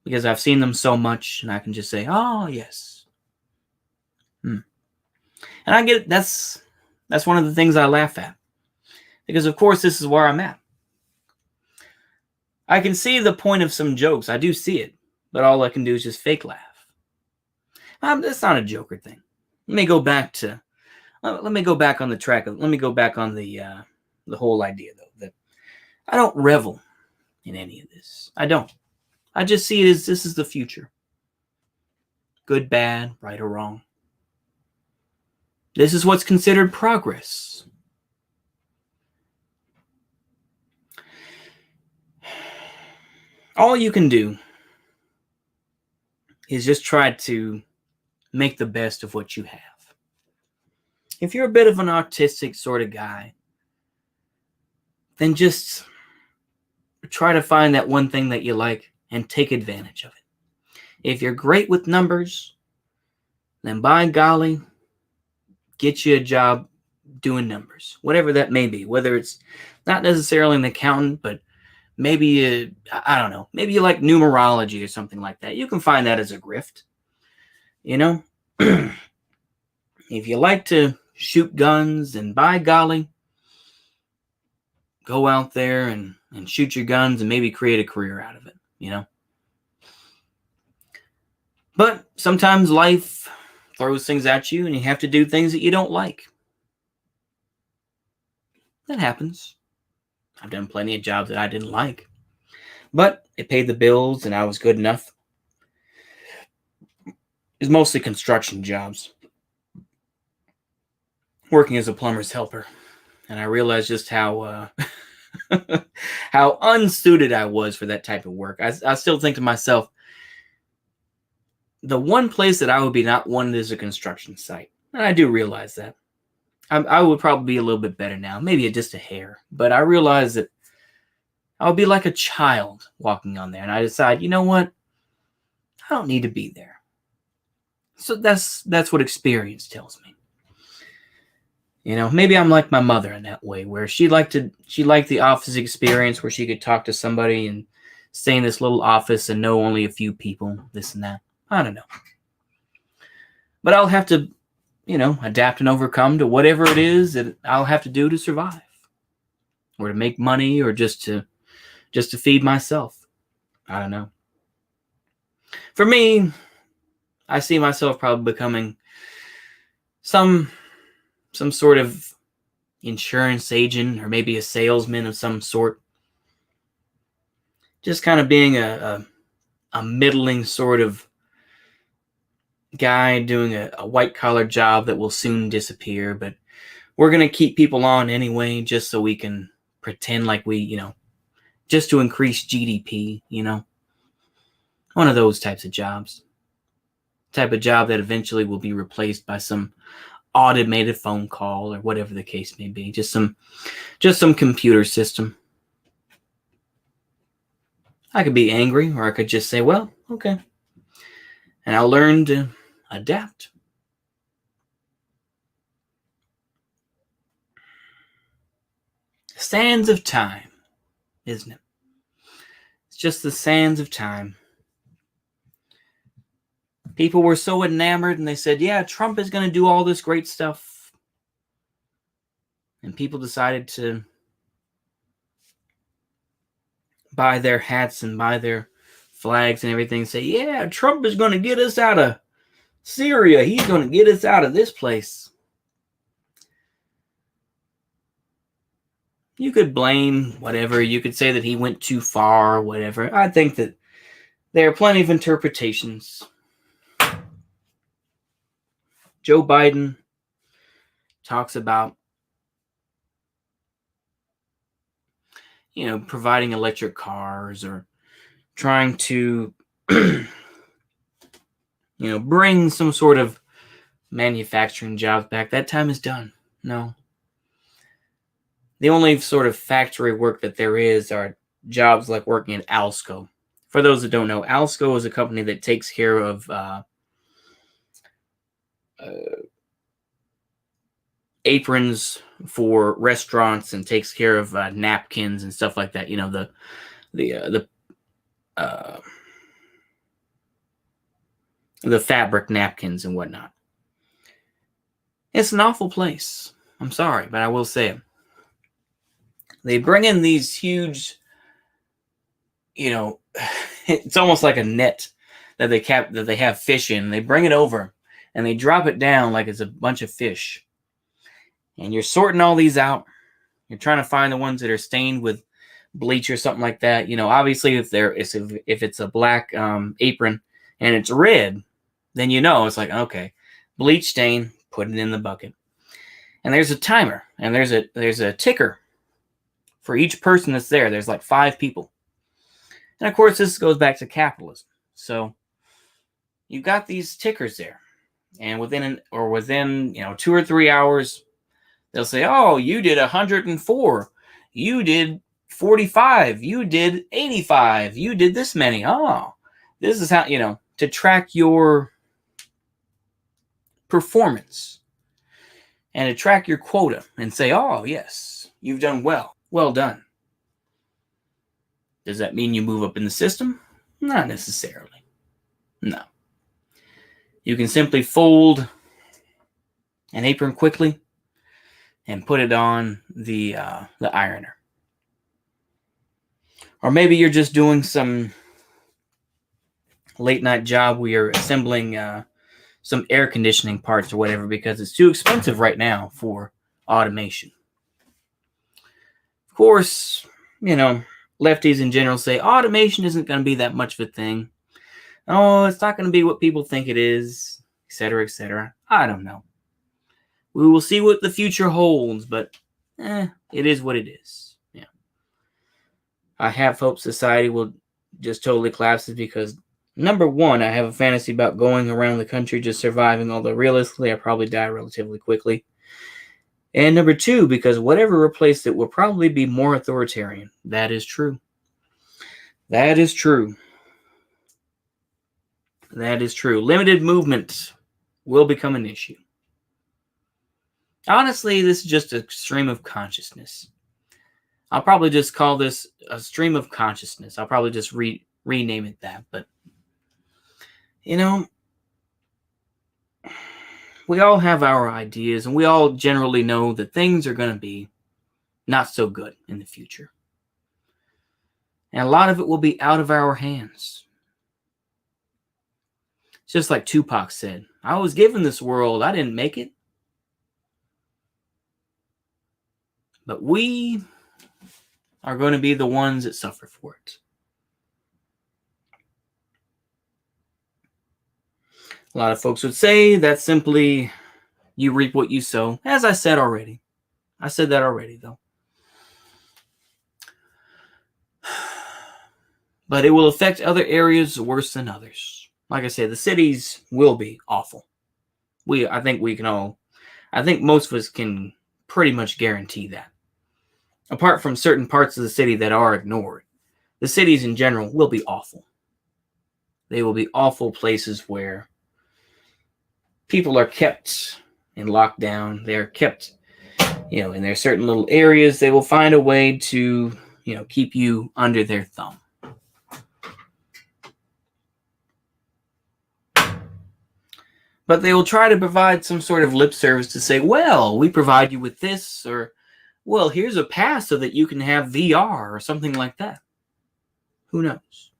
because I've seen them so much, and I can just say, oh, yes. And I get it. That's one of the things I laugh at, because, of course, this is where I'm at. I can see the point of some jokes. I do see it, but all I can do is just fake laugh. That's not a Joker thing. Let me go back on the track. Let me go back on the whole idea, though, that I don't revel in any of this. I don't. I just see it as this is the future. Good, bad, right or wrong. This is what's considered progress. All you can do is just try to make the best of what you have. If you're a bit of an autistic sort of guy, then just try to find that one thing that you like and take advantage of it. If you're great with numbers, then by golly, get you a job doing numbers, whatever that may be, whether it's not necessarily an accountant, but maybe, I don't know, maybe you like numerology or something like that. You can find that as a grift, you know? If you like to shoot guns, and by golly, go out there and shoot your guns and maybe create a career out of it, you know? But sometimes life throws things at you and you have to do things that you don't like. That happens. I've done plenty of jobs that I didn't like, but it paid the bills and I was good enough. It's mostly construction jobs. Working as a plumber's helper. And I realized just how how unsuited I was for that type of work. I still think to myself, the one place that I would be not wanted is a construction site. And I do realize that. I would probably be a little bit better now, maybe just a hair. But I realize that I would be like a child walking on there. And I decide, you know what? I don't need to be there. So that's what experience tells me. You know, maybe I'm like my mother in that way, where she liked the office experience where she could talk to somebody and stay in this little office and know only a few people, this and that. I don't know. But I'll have to, adapt and overcome to whatever it is that I'll have to do to survive, or to make money, or just to feed myself. I don't know. For me, I see myself probably becoming some sort of insurance agent, or maybe a salesman of some sort. Just kind of being a middling sort of guy doing a white-collar job that will soon disappear, but we're going to keep people on anyway, just so we can pretend like we, just to increase GDP, One of those types of jobs. Type of job that eventually will be replaced by some automated phone call or whatever the case may be. Just some computer system. I could be angry, or I could just say, well, okay. And I'll learn to adapt. Sands of time, isn't it? It's just the sands of time. People were so enamored and they said, yeah, Trump is going to do all this great stuff. And people decided to buy their hats and buy their flags and everything and say, yeah, Trump is going to get us out of Syria. He's going to get us out of this place. You could blame whatever. You could say that he went too far or whatever. I think that there are plenty of interpretations. Joe Biden talks about, providing electric cars, or trying to, bring some sort of manufacturing jobs back. That time is done. No. The only sort of factory work that there is are jobs like working at Alsco. For those that don't know, Alsco is a company that takes care of aprons for restaurants and takes care of napkins and stuff like that. The fabric napkins and whatnot. It's an awful place. I'm sorry, but I will say it. They bring in these huge, it's almost like a net that they have fish in. They bring it over and they drop it down like it's a bunch of fish. And you're sorting all these out. You're trying to find the ones that are stained with bleach or something like that. Obviously, if it's a black apron and it's red, then it's like, okay, bleach stain, put it in the bucket. And there's a timer, and there's a ticker for each person that's there. There's like 5 people. And of course, this goes back to capitalism. So you've got these tickers there, and within 2 or 3 hours, they'll say, "Oh, you did 104, you did 45, you did 85, you did this many. Oh, this is how to track your performance and to track your quota and say, oh yes, you've done well done." Does that mean you move up in the system? Not necessarily. No. You can simply fold an apron quickly and put it on the ironer. Or maybe you're just doing some late night job where you're assembling some air conditioning parts or whatever because it's too expensive right now for automation. Of course, lefties in general say automation isn't going to be that much of a thing. Oh, it's not going to be what people think it is, etc., etc. I don't know. We will see what the future holds, but it is what it is. Yeah. I have hope society will just totally collapse because, number one, I have a fantasy about going around the country just surviving, although realistically I probably die relatively quickly. And number two, because whatever replaced it will probably be more authoritarian. That is true. That is true. That is true. Limited movement will become an issue. Honestly, this is just a stream of consciousness. I'll probably just call this a stream of consciousness. I'll probably just rename it that. But, we all have our ideas, and we all generally know that things are going to be not so good in the future. And a lot of it will be out of our hands. It's just like Tupac said, I was given this world, I didn't make it. But we are going to be the ones that suffer for it. A lot of folks would say that simply you reap what you sow. As I said already. I said that already, though. But it will affect other areas worse than others. Like I said, the cities will be awful. I think most of us can pretty much guarantee that. Apart from certain parts of the city that are ignored, the cities in general will be awful. They will be awful places where people are kept in lockdown. They're kept, in their certain little areas. They will find a way to, keep you under their thumb. But they will try to provide some sort of lip service to say, well, we provide you with this, or, well, here's a pass so that you can have VR or something like that. Who knows?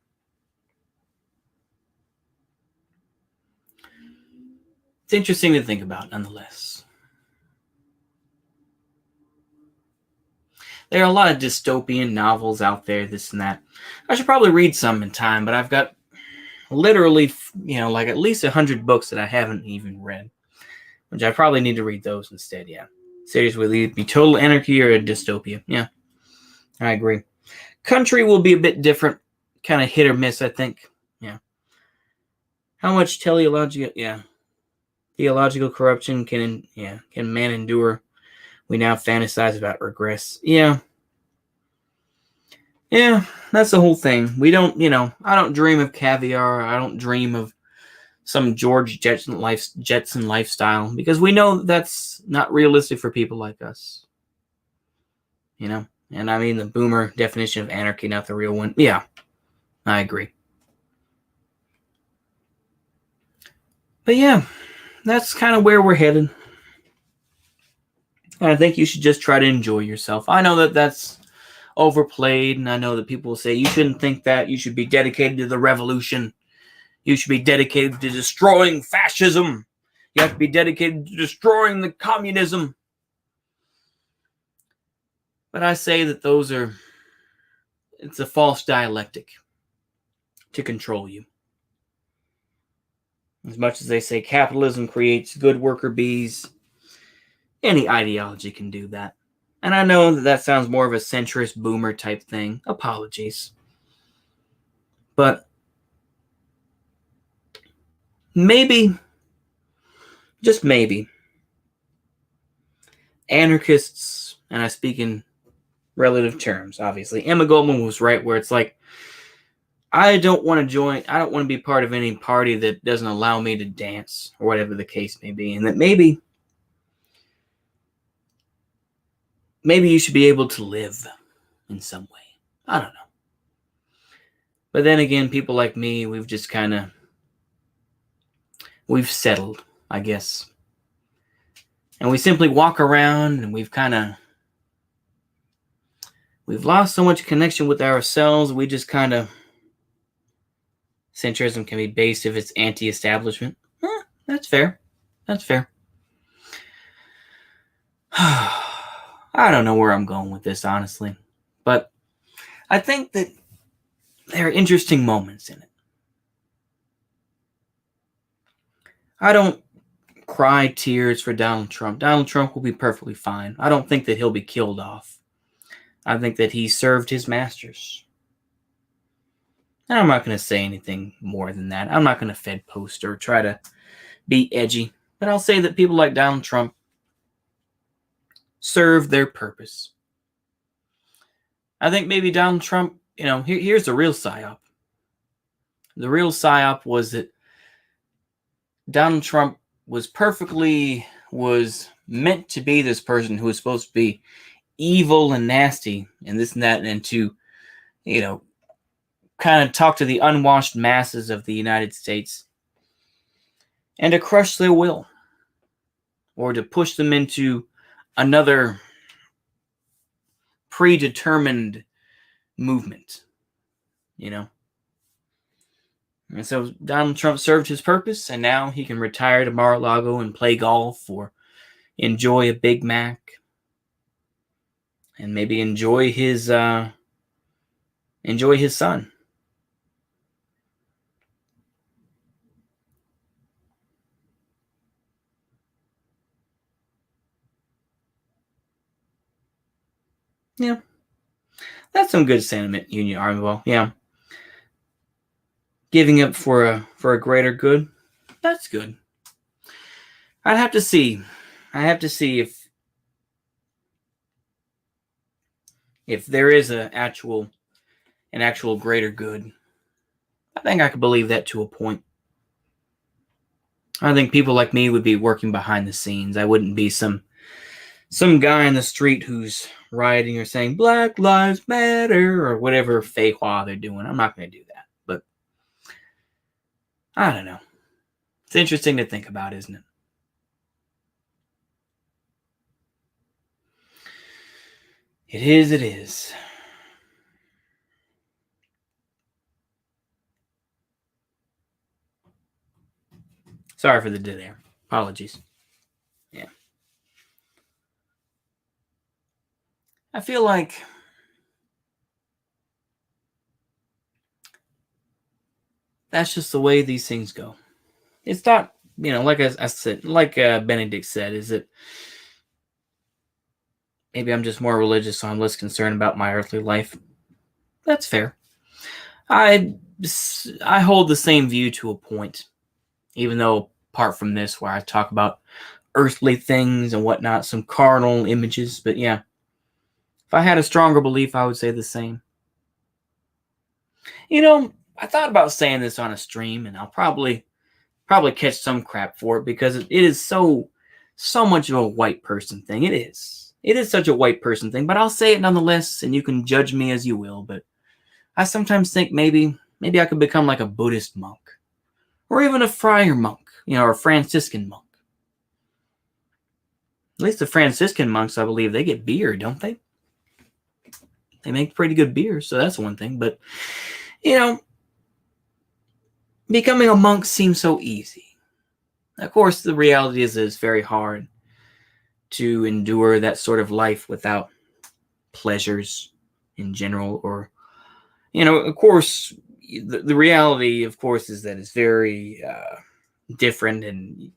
It's interesting to think about, nonetheless. There are a lot of dystopian novels out there, this and that. I should probably read some in time, but I've got literally, like at least 100 books that I haven't even read, which I probably need to read those instead. Yeah. Series will either be total anarchy or a dystopia. Yeah, I agree. Country will be a bit different, kind of hit or miss, I think. Yeah. How much theological corruption can man endure? We now fantasize about regress. Yeah, that's the whole thing. We don't, I don't dream of caviar. I don't dream of some George Jetson lifestyle, because we know that's not realistic for people like us. And I mean the boomer definition of anarchy, not the real one. Yeah, I agree. But yeah, that's kind of where we're headed. And I think you should just try to enjoy yourself. I know that that's overplayed, and I know that people will say you shouldn't think that. You should be dedicated to the revolution. You should be dedicated to destroying fascism. You have to be dedicated to destroying the communism. But I say that it's a false dialectic to control you. As much as they say capitalism creates good worker bees, Any ideology can do that. And I know that sounds more of a centrist boomer type thing. Apologies. But maybe, just maybe, anarchists, and I speak in relative terms, obviously. Emma Goldman was right where it's like, I don't want to be part of any party that doesn't allow me to dance, or whatever the case may be. And that maybe you should be able to live in some way. I don't know. But then again, people like me, we've settled, I guess. And we simply walk around and we've lost so much connection with ourselves. We just centrism can be based if it's anti-establishment. That's fair. That's fair. I don't know where I'm going with this, honestly. But I think that there are interesting moments in it. I don't cry tears for Donald Trump. Donald Trump will be perfectly fine. I don't think that he'll be killed off. I think that he served his masters. And I'm not going to say anything more than that. I'm not going to Fed post or try to be edgy. But I'll say that people like Donald Trump served their purpose. I think maybe Donald Trump, here's the real psyop. The real psyop was that Donald Trump was meant to be this person who was supposed to be evil and nasty and this and that, and to, kind of talk to the unwashed masses of the United States and to crush their will or to push them into another predetermined movement, And so Donald Trump served his purpose, and now he can retire to Mar-a-Lago and play golf or enjoy a Big Mac and maybe enjoy his son. Yeah. That's some good sentiment, Union Army. Well, yeah. Giving up for a greater good. That's good. I'd have to see. I have to see if there is an actual greater good. I think I could believe that to a point. I think people like me would be working behind the scenes. I wouldn't be some guy in the street who's rioting or saying Black Lives Matter or whatever feijoa they're doing. I'm not going to do that. But I don't know. It's interesting to think about, isn't it? It is. Sorry for the delay there. Apologies. Yeah. I feel like that's just the way these things go. It's not, like I said, like Benedict said, is that maybe I'm just more religious, so I'm less concerned about my earthly life. That's fair. I hold the same view to a point, even though apart from this, where I talk about earthly things and whatnot, some carnal images, but yeah. If I had a stronger belief, I would say the same. I thought about saying this on a stream, and I'll probably catch some crap for it because it is so much of a white person thing. It is. It is such a white person thing, but I'll say it nonetheless, and you can judge me as you will. But I sometimes think maybe I could become like a Buddhist monk, or even a friar monk, or a Franciscan monk. At least the Franciscan monks, I believe, they get beer, don't they? They make pretty good beer, so that's one thing. But, becoming a monk seems so easy. Of course, the reality is that it's very hard to endure that sort of life without pleasures in general. Or, of course, the reality, of course, is that it's very different. And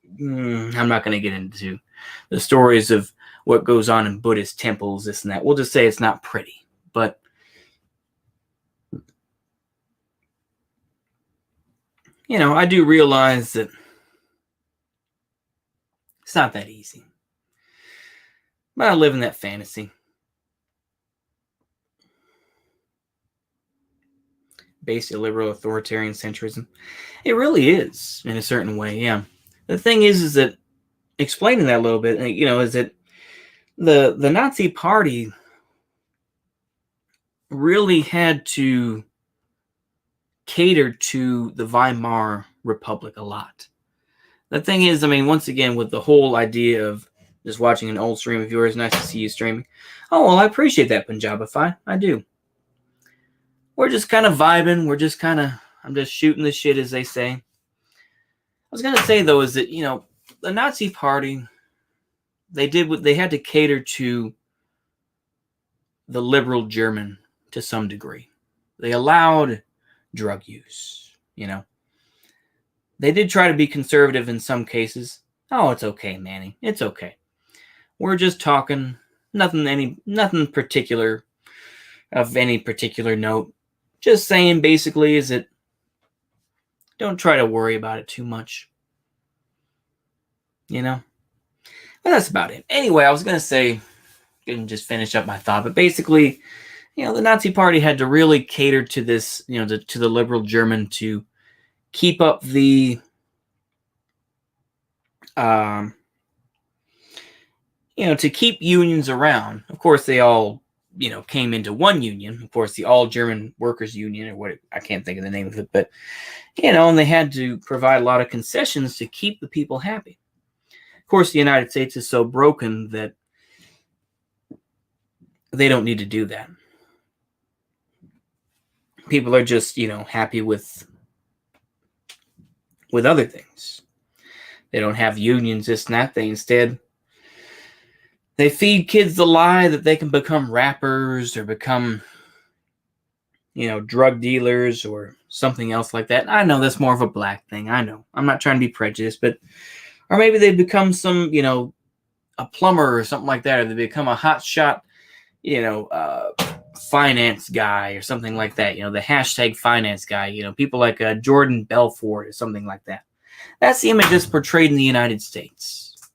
I'm not going to get into the stories of what goes on in Buddhist temples, this and that. We'll just say it's not pretty. But I do realize that it's not that easy. But I live in that fantasy. Based illiberal authoritarian centrism. It really is, in a certain way, yeah. The thing is that explaining that a little bit, is that the Nazi Party really had to cater to the Weimar Republic a lot. The thing is, once again, with the whole idea of just watching an old stream of yours, nice to see you streaming. Oh, well, I appreciate that, Punjabify. I do. We're just kind of vibing. I'm just shooting the shit, as they say. I was going to say, though, is that, the Nazi Party, they did what they had to cater to the liberal German to some degree. They allowed drug use, They did try to be conservative in some cases. Oh, it's okay, Manny. It's okay. We're just talking. Nothing particular of any particular note. Just saying, basically, is that don't try to worry about it too much. But that's about it. Anyway, I was going to say, and just finish up my thought, but basically, the Nazi Party had to really cater to this, to the liberal German to keep up the, to keep unions around. Of course, they all, came into one union. Of course, the All German Workers Union, or what, I can't think of the name of it, but, and they had to provide a lot of concessions to keep the people happy. Of course, the United States is so broken that they don't need to do that. People are just, happy with other things. They don't have unions, this and that. They feed kids the lie that they can become rappers or become, drug dealers or something else like that. I know that's more of a black thing. I know. I'm not trying to be prejudiced, or maybe they become some, a plumber or something like that, or they become a hotshot, finance guy or something like that. The hashtag finance guy. People like Jordan Belfort or something like that. That's the image that's portrayed in the United States.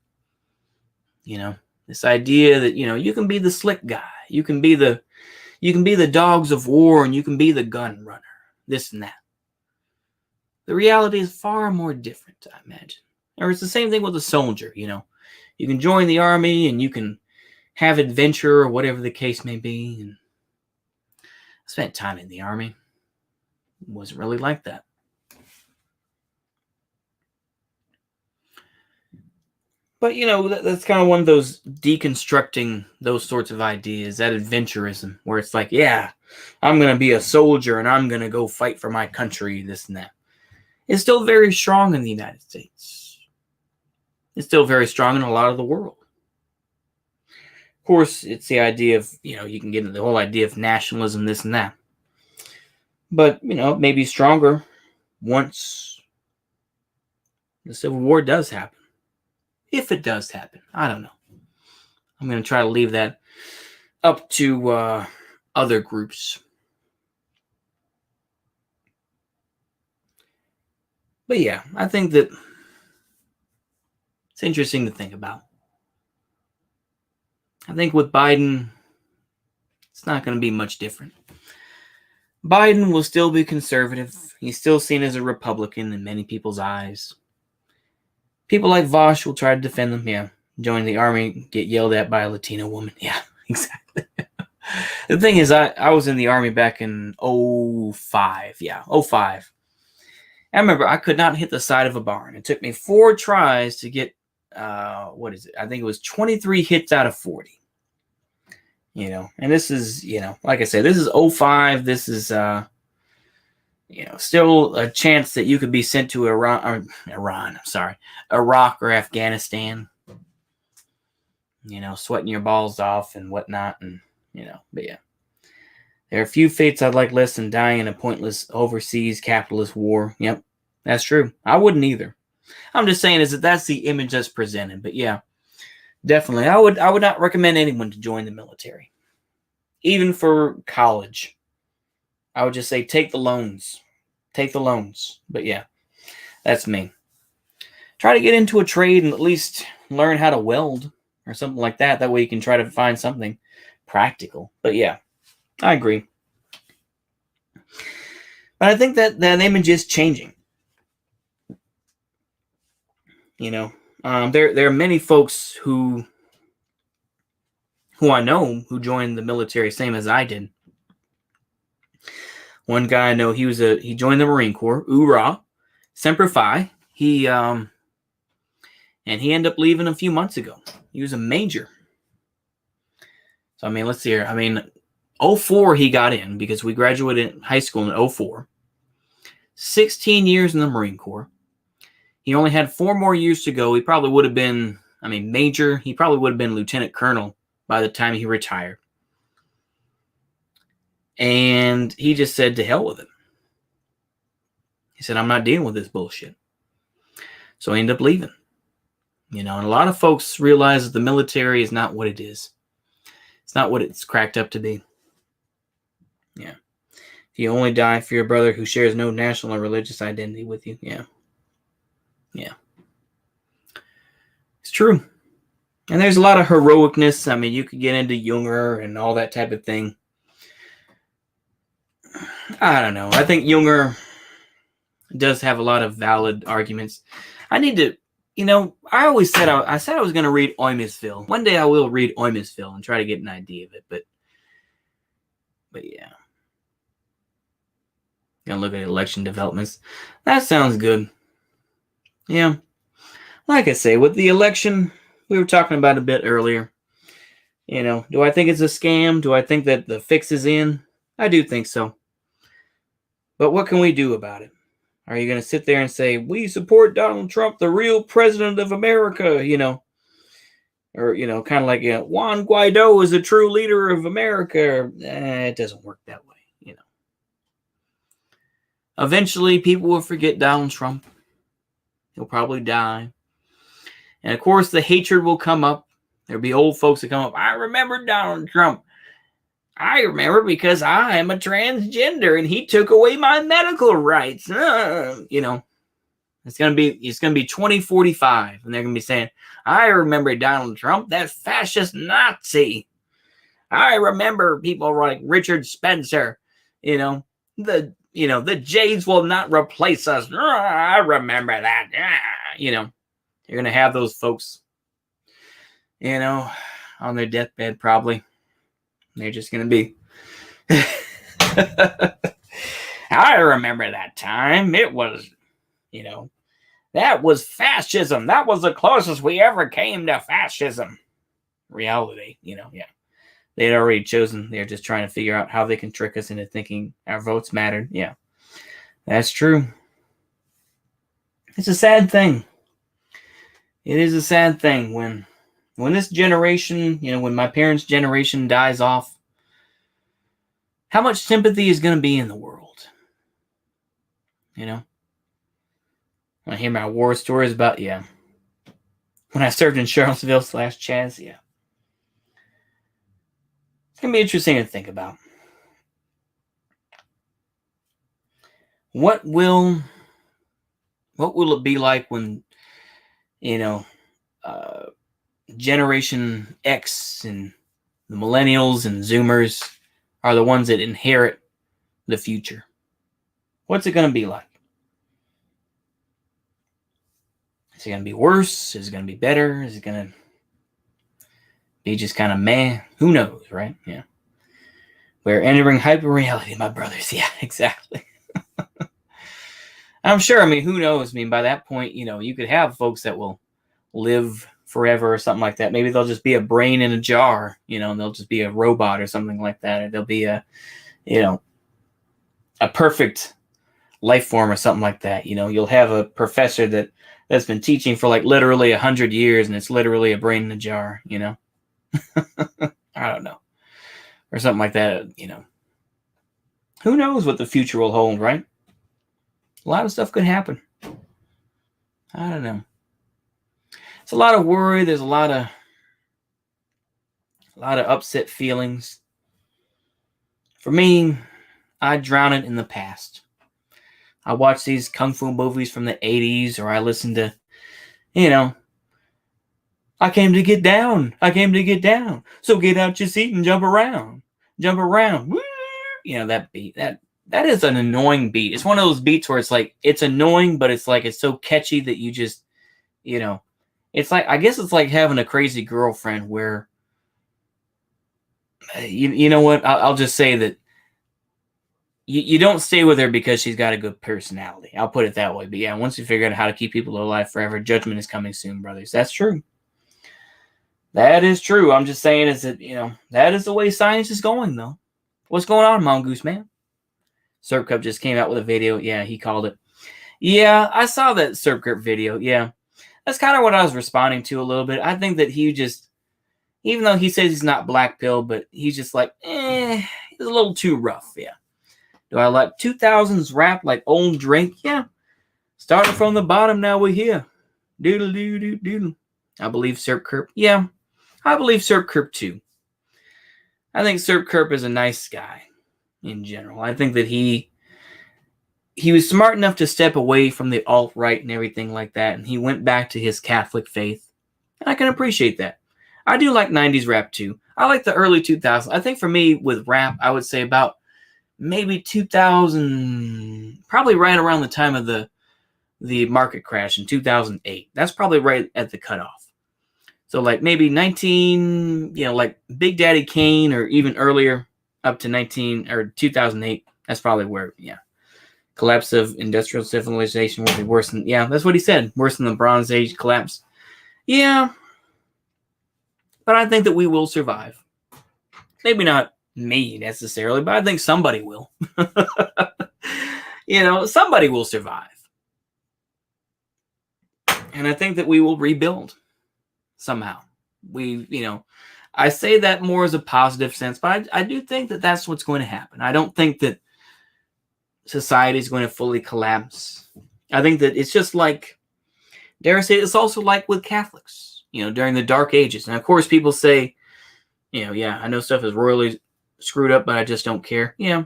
This idea that you can be the slick guy, you can be the dogs of war, and you can be the gun runner. This and that. The reality is far more different, I imagine. Or it's the same thing with a soldier. You can join the army and you can have adventure or whatever the case may be. And I spent time in the army. It wasn't really like that. But, that's kind of one of those deconstructing those sorts of ideas, that adventurism, where it's like, yeah, I'm going to be a soldier and I'm going to go fight for my country, this and that. It's still very strong in the United States. It's still very strong in a lot of the world. Of course, it's the idea of, you can get into the whole idea of nationalism, this and that. But, it may be stronger once the Civil War does happen. If it does happen. I don't know. I'm going to try to leave that up to other groups. But yeah, I think that it's interesting to think about. I think with Biden, it's not going to be much different. Biden will still be conservative. He's still seen as a Republican in many people's eyes. People like Vosh will try to defend them. Yeah. Join the army, get yelled at by a Latino woman. Yeah, exactly. The thing is, I was in the army back in 2005. Yeah, 2005. I remember I could not hit the side of a barn. It took me 4 tries to get, I think it was 23 hits out of 40. And this is, like I said, this is 2005. This is, still a chance that you could be sent to Iraq or Afghanistan, sweating your balls off and whatnot. And, but yeah, there are a few fates I'd like less than dying in a pointless overseas capitalist war. Yep, that's true. I wouldn't either. I'm just saying is that's the image that's presented. But yeah, Definitely. I would not recommend anyone to join the military. Even for college. I would just say take the loans. Take the loans. But yeah, that's me. Try to get into a trade and at least learn how to weld or something like that. That way you can try to find something practical. But yeah, I agree. But I think that that image is changing. You know, there are many folks who I know who joined the military same as I did. One guy I know, he joined the Marine Corps, hoorah, semper fi. And he ended up leaving a few months ago. He was a major. So I mean, let's see here. I mean, 04 he got in because we graduated high school in 04. 16 years in the Marine Corps. He only had 4 more years to go. He probably would have been, I mean, major. He probably would have been lieutenant colonel by the time he retired. And he just said to hell with it. He said, I'm not dealing with this bullshit. So he ended up leaving. You know, and a lot of folks realize that the military is not what it is. It's not what it's cracked up to be. Yeah. If you only die for your brother who shares no national or religious identity with you. Yeah. Yeah. It's true. And there's a lot of heroicness. I mean, you could get into Junger and all that type of thing. I don't know. I think Junger does have a lot of valid arguments. I need to, you know, I always said I was going to read Oymisville. One day I will read Oymisville and try to get an idea of it. But yeah. Gonna look at election developments. That sounds good. Yeah. Like I say, with the election, we were talking about a bit earlier. You know, do I think it's a scam? Do I think that the fix is in? I do think so. But what can we do about it? Are you going to sit there and say, we support Donald Trump, the real president of America, you know? Or, you know, kind of like, Juan Guaido is a true leader of America. It doesn't work that way, you know. Eventually, people will forget Donald Trump. He'll probably die. And, of course, the hatred will come up. There'll be old folks that come up, I remember Donald Trump. I remember because I am a transgender and he took away my medical rights. You know, it's gonna be 2045, and they're gonna be saying, I remember Donald Trump, that fascist Nazi. I remember people like Richard Spencer. You know, the Jades will not replace us. I remember that. You know, you're gonna have those folks, you know, on their deathbed probably. They're just going to be, I remember that time. It was, you know, that was fascism. That was the closest we ever came to fascism. Reality, you know, yeah. They had already chosen. They're just trying to figure out how they can trick us into thinking our votes mattered. Yeah, that's true. It's a sad thing. It is a sad thing when this generation, you know, when my parents' generation dies off, how much sympathy is going to be in the world? You know? When I hear my war stories about, yeah. When I served in Charlottesville / Chaz, yeah. It's going to be interesting to think about. What will it be like when, you know, Generation X and the millennials and Zoomers are the ones that inherit the future? What's it going to be like? Is it going to be worse? Is it going to be better? Is it going to be just kind of meh? Who knows, right? Yeah. We're entering hyper-reality, my brothers. Yeah, exactly. I'm sure, I mean, who knows? I mean, by that point, you know, you could have folks that will live forever or something like that. Maybe they'll just be a brain in a jar, you know, and they'll just be a robot or something like that. Or they'll be a perfect life form or something like that. You know, you'll have a professor that's been teaching for like literally 100 years and it's literally a brain in a jar, you know. I don't know. Or something like that, you know. Who knows what the future will hold, right? A lot of stuff could happen. I don't know. It's a lot of worry. There's a lot of a lot of upset feelings. For me, I drown it in the past. I watch these kung fu movies from the 80s, or I listen to, you know, I came to get down. I came to get down. So get out your seat and jump around. Jump around. Woo! That beat. That is an annoying beat. It's one of those beats where it's like, it's annoying, but it's like, it's so catchy that you just, it's like, I guess it's like having a crazy girlfriend where, you know what? I'll just say that you don't stay with her because she's got a good personality. I'll put it that way. But yeah, once you figure out how to keep people alive forever, judgment is coming soon, brothers. That's true. That is true. I'm just saying is that, that is the way science is going, though. What's going on, Mongoose Man? Serp Cup just came out with a video. Yeah, he called it. Yeah, I saw that Serp Cup video. Yeah. That's kind of what I was responding to a little bit. I think that he just, even though he says he's not black pill, but he's just like, he's a little too rough. Yeah. Do I like 2000s rap like old Drake? Yeah. Starting from the bottom, now we're here. Doodle doo doo doodle. I believe Serp Kerp. Yeah. I believe Serp Kerp too. I think Serp Kerp is a nice guy in general. I think that he was smart enough to step away from the alt-right and everything like that, and he went back to his Catholic faith. And I can appreciate that. I do like 90s rap too. I like the early 2000s. I think for me with rap, I would say about maybe 2000, probably right around the time of the market crash in 2008. That's probably right at the cutoff. So like maybe 19, like Big Daddy Kane, or even earlier up to 2008. That's probably where, collapse of industrial civilization will be worse than, that's what he said, worse than the Bronze Age collapse. Yeah, but I think that we will survive. Maybe not me necessarily, but I think somebody will. Somebody will survive. And I think that we will rebuild somehow. I say that more as a positive sense, but I do think that that's what's going to happen. I don't think that society is going to fully collapse. I think that it's just like, dare I say, it's also like with Catholics, during the Dark Ages. And of course, people say, I know stuff is royally screwed up, but I just don't care. Yeah.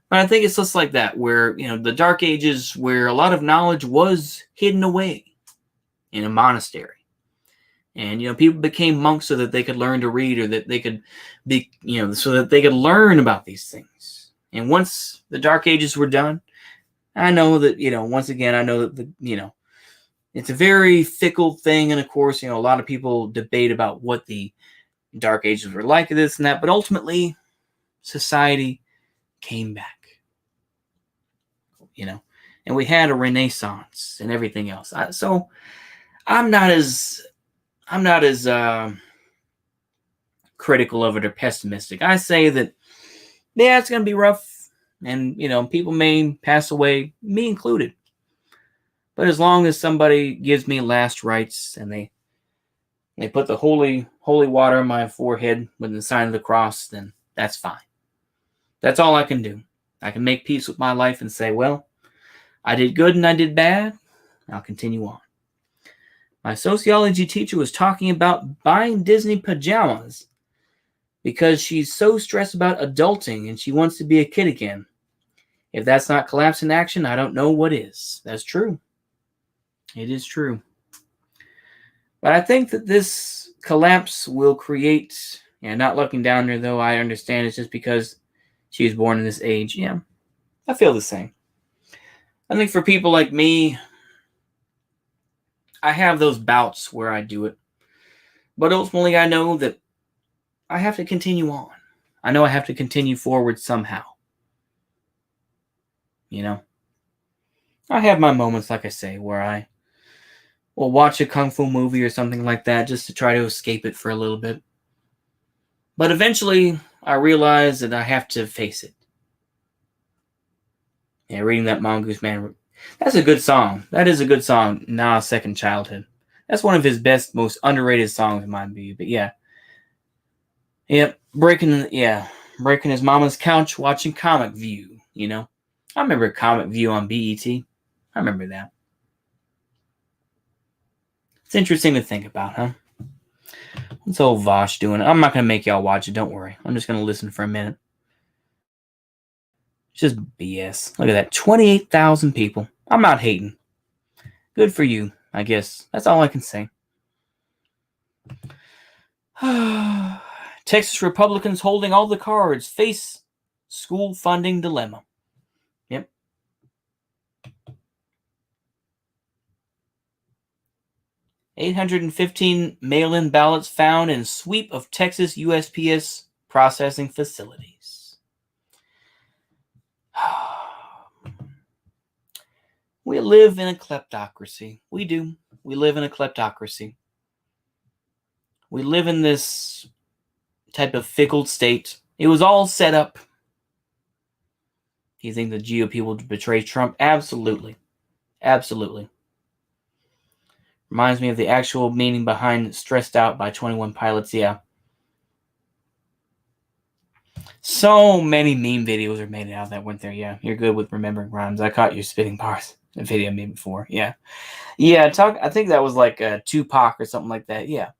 But I think it's just like that, where, the Dark Ages, where a lot of knowledge was hidden away in a monastery. And, people became monks so that they could learn to read, or that they could be, so that they could learn about these things. And once the Dark Ages were done, I know that, once again, I know that, it's a very fickle thing. And of course, a lot of people debate about what the Dark Ages were like, this and that. But ultimately, society came back. And we had a renaissance and everything else. So I'm not as critical of it or pessimistic. I say that, it's going to be rough, and people may pass away, me included. But as long as somebody gives me last rites, and they put the holy water on my forehead with the sign of the cross, then that's fine. That's all I can do. I can make peace with my life and say, well, I did good and I did bad. I'll continue on. My sociology teacher was talking about buying Disney pajamas because she's so stressed about adulting and she wants to be a kid again. If that's not collapse in action, I don't know what is. That's true. It is true. But I think that this collapse will create, not looking down there, though, I understand it's just because she was born in this age. Yeah, I feel the same. I think for people like me, I have those bouts where I do it. But ultimately, I know that I have to continue on. I know I have to continue forward somehow. I have my moments, like I say, where I will watch a kung fu movie or something like that just to try to escape it for a little bit. But eventually, I realize that I have to face it. Yeah, reading that Mongoose Man. That's a good song. That is a good song, Nas' Second Childhood. That's one of his best, most underrated songs, in my view. But yeah. Yep, breaking his mama's couch watching Comic View, I remember Comic View on BET. I remember that. It's interesting to think about, huh? It's old Vosh doing it. I'm not going to make y'all watch it. Don't worry. I'm just going to listen for a minute. It's just BS. Look at that. 28,000 people. I'm not hating. Good for you, I guess. That's all I can say. Texas Republicans holding all the cards face school funding dilemma. Yep. $815 mail-in ballots found in sweep of Texas USPS processing facilities. We live in a kleptocracy. We do. We live in a kleptocracy. We live in this type of fickle state. It was all set up. Do you think the GOP will betray Trump? Absolutely. Absolutely. Reminds me of the actual meaning behind Stressed Out by 21 Pilots. Yeah. So many meme videos are made out of that, weren't there? Yeah. You're good with remembering rhymes. I caught you spitting bars. A video made before. Yeah. Yeah. I think that was like Tupac or something like that. Yeah.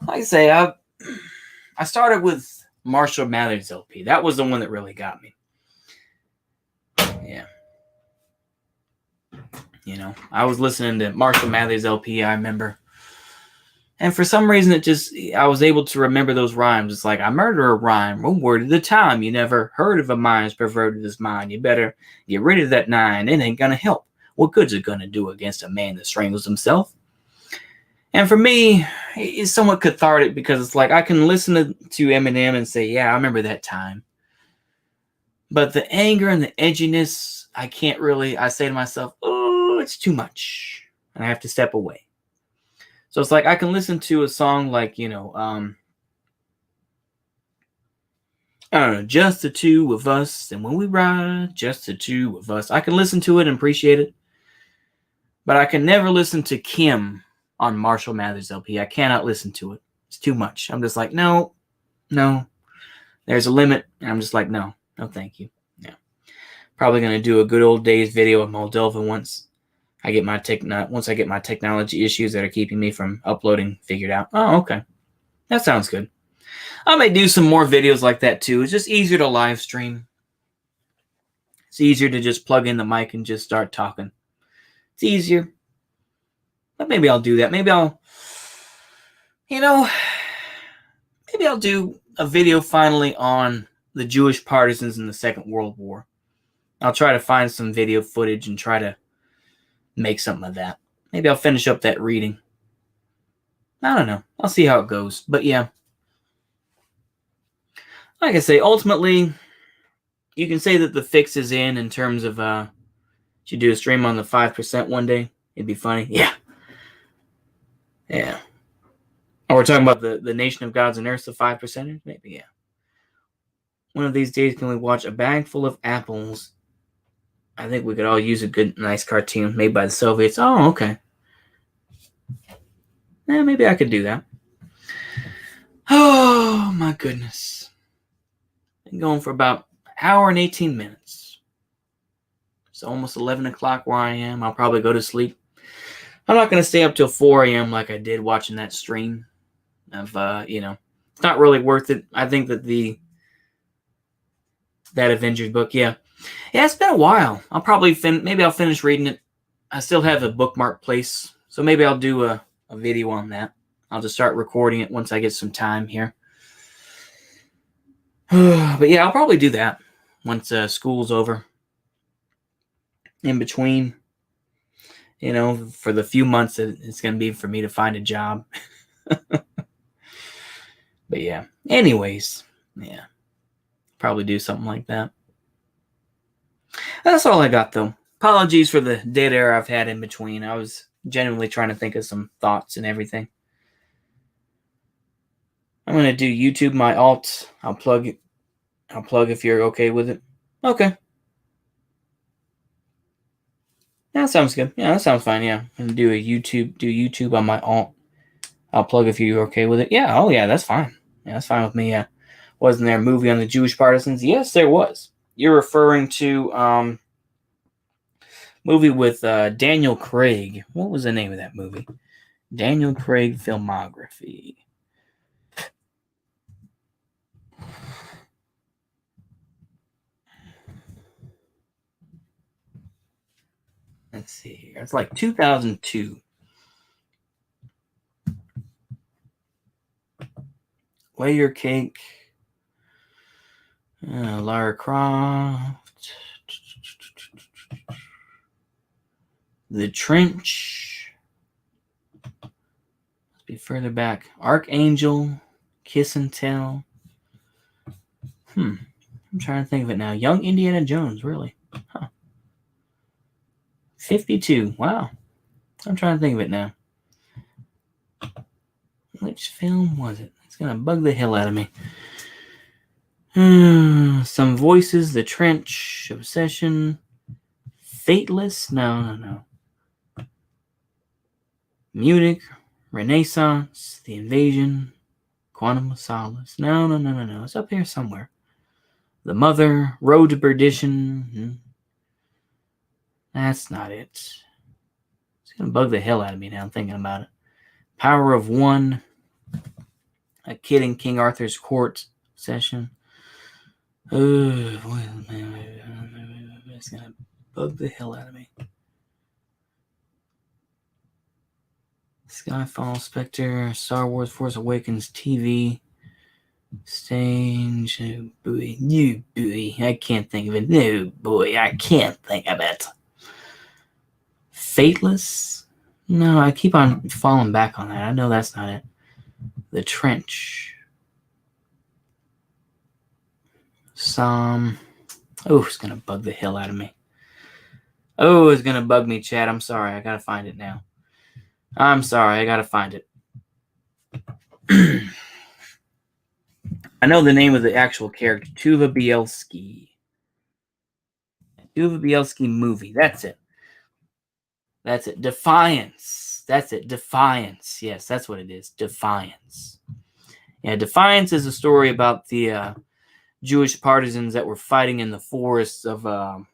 Like I say, I started with Marshall Mathers LP. That was the one that really got me. Yeah. You know, I was listening to Marshall Mathers LP, I remember. And for some reason, I was able to remember those rhymes. It's like, I murder a rhyme, one word at a time. You never heard of a mind as perverted as mine. You better get rid of that 9. It ain't gonna help. What good's it gonna do against a man that strangles himself? And for me, it's somewhat cathartic because it's like I can listen to Eminem and say, yeah, I remember that time. But the anger and the edginess, I say to myself, oh, it's too much. And I have to step away. So it's like I can listen to a song like, I don't know, just the two of us. And when we ride, just the two of us. I can listen to it and appreciate it. But I can never listen to Kim on Marshall Mathers LP. I cannot listen to it. It's too much. I'm just like, no. There's a limit. And I'm just like, no, thank you. Yeah. Probably going to do a good old days video of Moldova once I get my technology issues that are keeping me from uploading figured out. Oh, okay. That sounds good. I may do some more videos like that too. It's just easier to live stream. It's easier to just plug in the mic and just start talking. It's easier. But maybe I'll do that. Maybe I'll do a video finally on the Jewish partisans in the Second World War. I'll try to find some video footage and try to make something of that. Maybe I'll finish up that reading. I don't know. I'll see how it goes. But yeah. Like I say, ultimately, you can say that the fix is in terms of should do a stream on the 5% one day. It'd be funny. Yeah. Yeah. Oh, we're talking about the Nation of Gods and Earth, the 5%ers? Maybe, yeah. One of these days, can we watch A Bag Full of Apples? I think we could all use a good, nice cartoon made by the Soviets. Oh, okay. Yeah, maybe I could do that. Oh, my goodness. Been going for about an hour and 18 minutes. It's almost 11 o'clock where I am. I'll probably go to sleep. I'm not going to stay up till 4 a.m. like I did watching that stream of, it's not really worth it. I think that that Avengers book, yeah, it's been a while. I'll probably maybe I'll finish reading it. I still have a bookmark place, so maybe I'll do a video on that. I'll just start recording it once I get some time here. But yeah, I'll probably do that once school's over. In between, for the few months that it's going to be for me to find a job. But yeah, anyways, yeah, probably do something like that. That's all I got, though. Apologies for the dead air I've had in between. I was genuinely trying to think of some thoughts and everything. I'm going to do YouTube, my alt. I'll plug if you're okay with it. Okay. That sounds good. Yeah, that sounds fine. Yeah. I'm going to do YouTube on my alt. I'll plug if you're okay with it. Yeah. Oh, yeah, that's fine. Yeah, that's fine with me. Yeah. Wasn't there a movie on the Jewish partisans? Yes, there was. You're referring to movie with Daniel Craig. What was the name of that movie? Daniel Craig filmography. Let's see here. It's like 2002. Layer Cake. Lara Croft. The Trench. Let's be further back. Archangel. Kiss and Tell. I'm trying to think of it now. Young Indiana Jones, really? Huh. 52. Wow. I'm trying to think of it now. Which film was it? It's going to bug the hell out of me. Some Voices, The Trench, Obsession, Fateless. No. Munich, Renaissance, The Invasion, Quantum of Solace. No. It's up here somewhere. The Mother, Road to Perdition. That's not it. It's going to bug the hell out of me now. I'm thinking about it. Power of One. A Kid in King Arthur's Court. Session. Oh, boy, man. It's going to bug the hell out of me. Skyfall, Spectre, Star Wars Force Awakens TV. Stage. Oh, boy. No, boy. I can't think of it. No, boy. I can't think of it. Fateless? No, I keep on falling back on that. I know that's not it. The Trench. Psalm. Oh, it's going to bug the hell out of me. Oh, it's going to bug me, Chad. I'm sorry. I got to find it now. I'm sorry. I got to find it. I know the name of the actual character. Tuva Bielski. Tuva Bielski movie. That's it. Defiance. That's it. Defiance. Yes, that's what it is. Defiance. Yeah, Defiance is a story about the Jewish partisans that were fighting in the forests of, I'm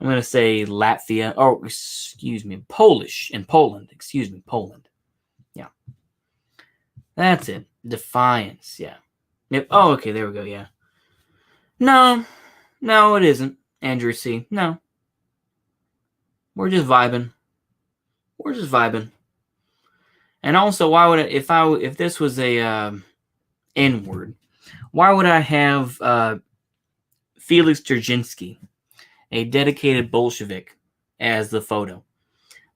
going to say Latvia. Oh, excuse me. Poland. Excuse me. Poland. Yeah. That's it. Defiance. Yeah. Yep. Oh, okay. There we go. Yeah. No, it isn't. Andrew C. No. We're just vibing. And also, why would if this was a N-word, why would I have Felix Dzerzhinsky, a dedicated Bolshevik, as the photo?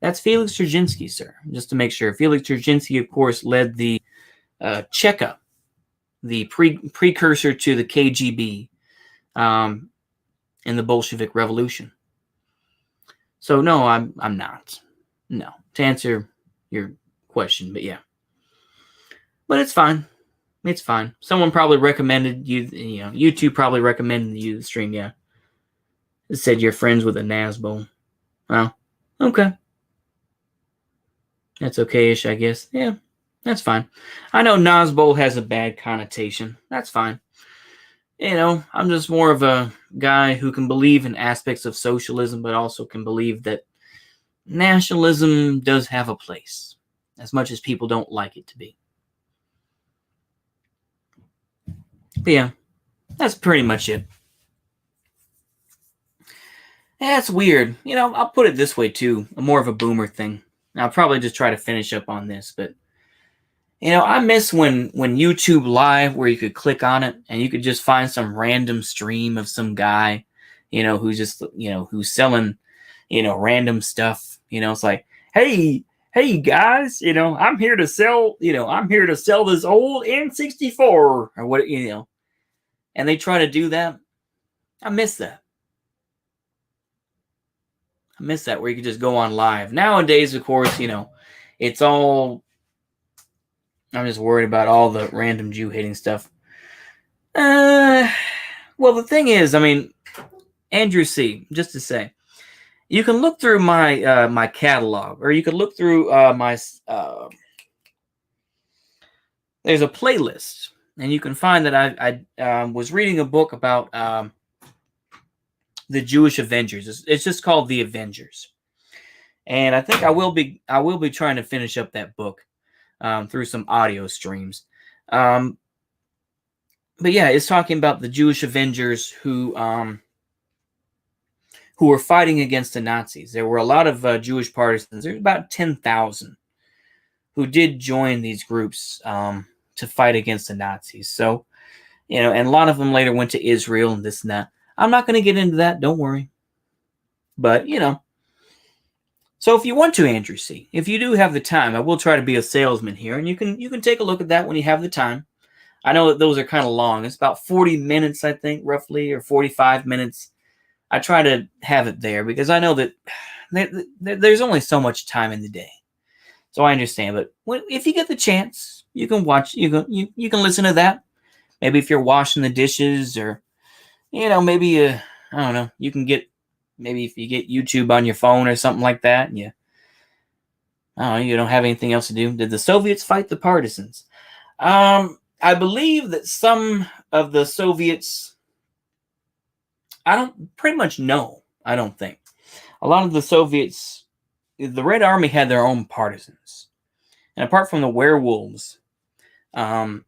That's Felix Dzerzhinsky, sir. Just to make sure. Felix Dzerzhinsky, of course, led the Cheka, the precursor to the KGB in the Bolshevik Revolution. So no, I'm not. No, to answer your question, but yeah. But it's fine. It's fine. Someone probably recommended you. YouTube probably recommended you the stream. Yeah. It said you're friends with a Nazbo. Well, okay. That's okay-ish, I guess. Yeah, that's fine. I know Nazbo has a bad connotation. That's fine. I'm just more of a guy who can believe in aspects of socialism, but also can believe that nationalism does have a place, as much as people don't like it to be. But yeah, that's pretty much it. That's weird. I'll put it this way too, more of a boomer thing. I'll probably just try to finish up on this, but I miss when YouTube Live, where you could click on it and you could just find some random stream of some guy, who's just, who's selling, random stuff. It's like, hey guys, I'm here to sell this old N64 or what, and they try to do that. I miss that. Where you could just go on live. Nowadays, of course, it's all, I'm just worried about all the random Jew hating stuff. Well, the thing is, Andrew C., just to say, you can look through my my catalog, or you can look through my there's a playlist, and you can find that I was reading a book about the Jewish Avengers. It's just called The Avengers, and I think I will be trying to finish up that book through some audio streams. But yeah, it's talking about the Jewish Avengers who who were fighting against the Nazis. There were a lot of Jewish partisans. There's about 10,000 who did join these groups to fight against the Nazis. So, and a lot of them later went to Israel and this and that. I'm not going to get into that. Don't worry. But, so if you want to, Andrew C., if you do have the time, I will try to be a salesman here, and you can take a look at that when you have the time. I know that those are kind of long. It's about 40 minutes, I think, roughly, or 45 minutes. I try to have it there because I know that there's only so much time in the day. So I understand. But if you get the chance, you can watch. You can listen to that. Maybe if you're washing the dishes, or maybe I don't know. You can get, maybe if you get YouTube on your phone or something like that, and I don't know, you don't have anything else to do. Did the Soviets fight the partisans? I believe that some of the Soviets, I don't pretty much know. I don't think. A lot of the Soviets, the Red Army had their own partisans. And apart from the werewolves, but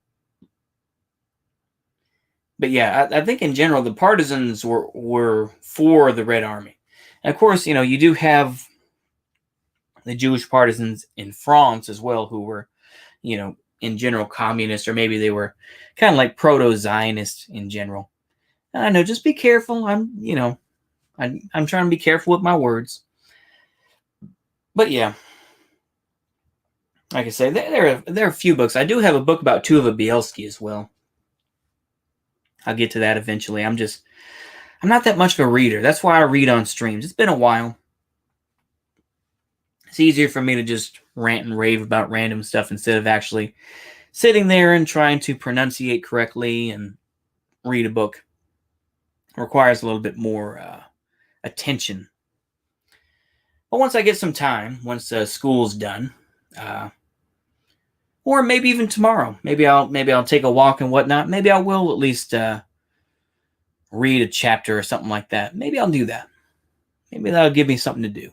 yeah, I think in general, the partisans were for the Red Army. And of course, you do have the Jewish partisans in France as well, who were, in general communist, or maybe they were kind of like proto-Zionists in general. And I know, just be careful. I'm trying to be careful with my words. But yeah, like I say, there are a few books. I do have a book about Tuva Bielski as well. I'll get to that eventually. I'm not that much of a reader. That's why I read on streams. It's been a while. It's easier for me to just rant and rave about random stuff instead of actually sitting there and trying to pronunciate correctly and read a book. It requires a little bit more attention. But once I get some time, once school's done, or maybe even tomorrow, maybe I'll take a walk and whatnot. Maybe I will at least read a chapter or something like that. Maybe I'll do that. Maybe that'll give me something to do.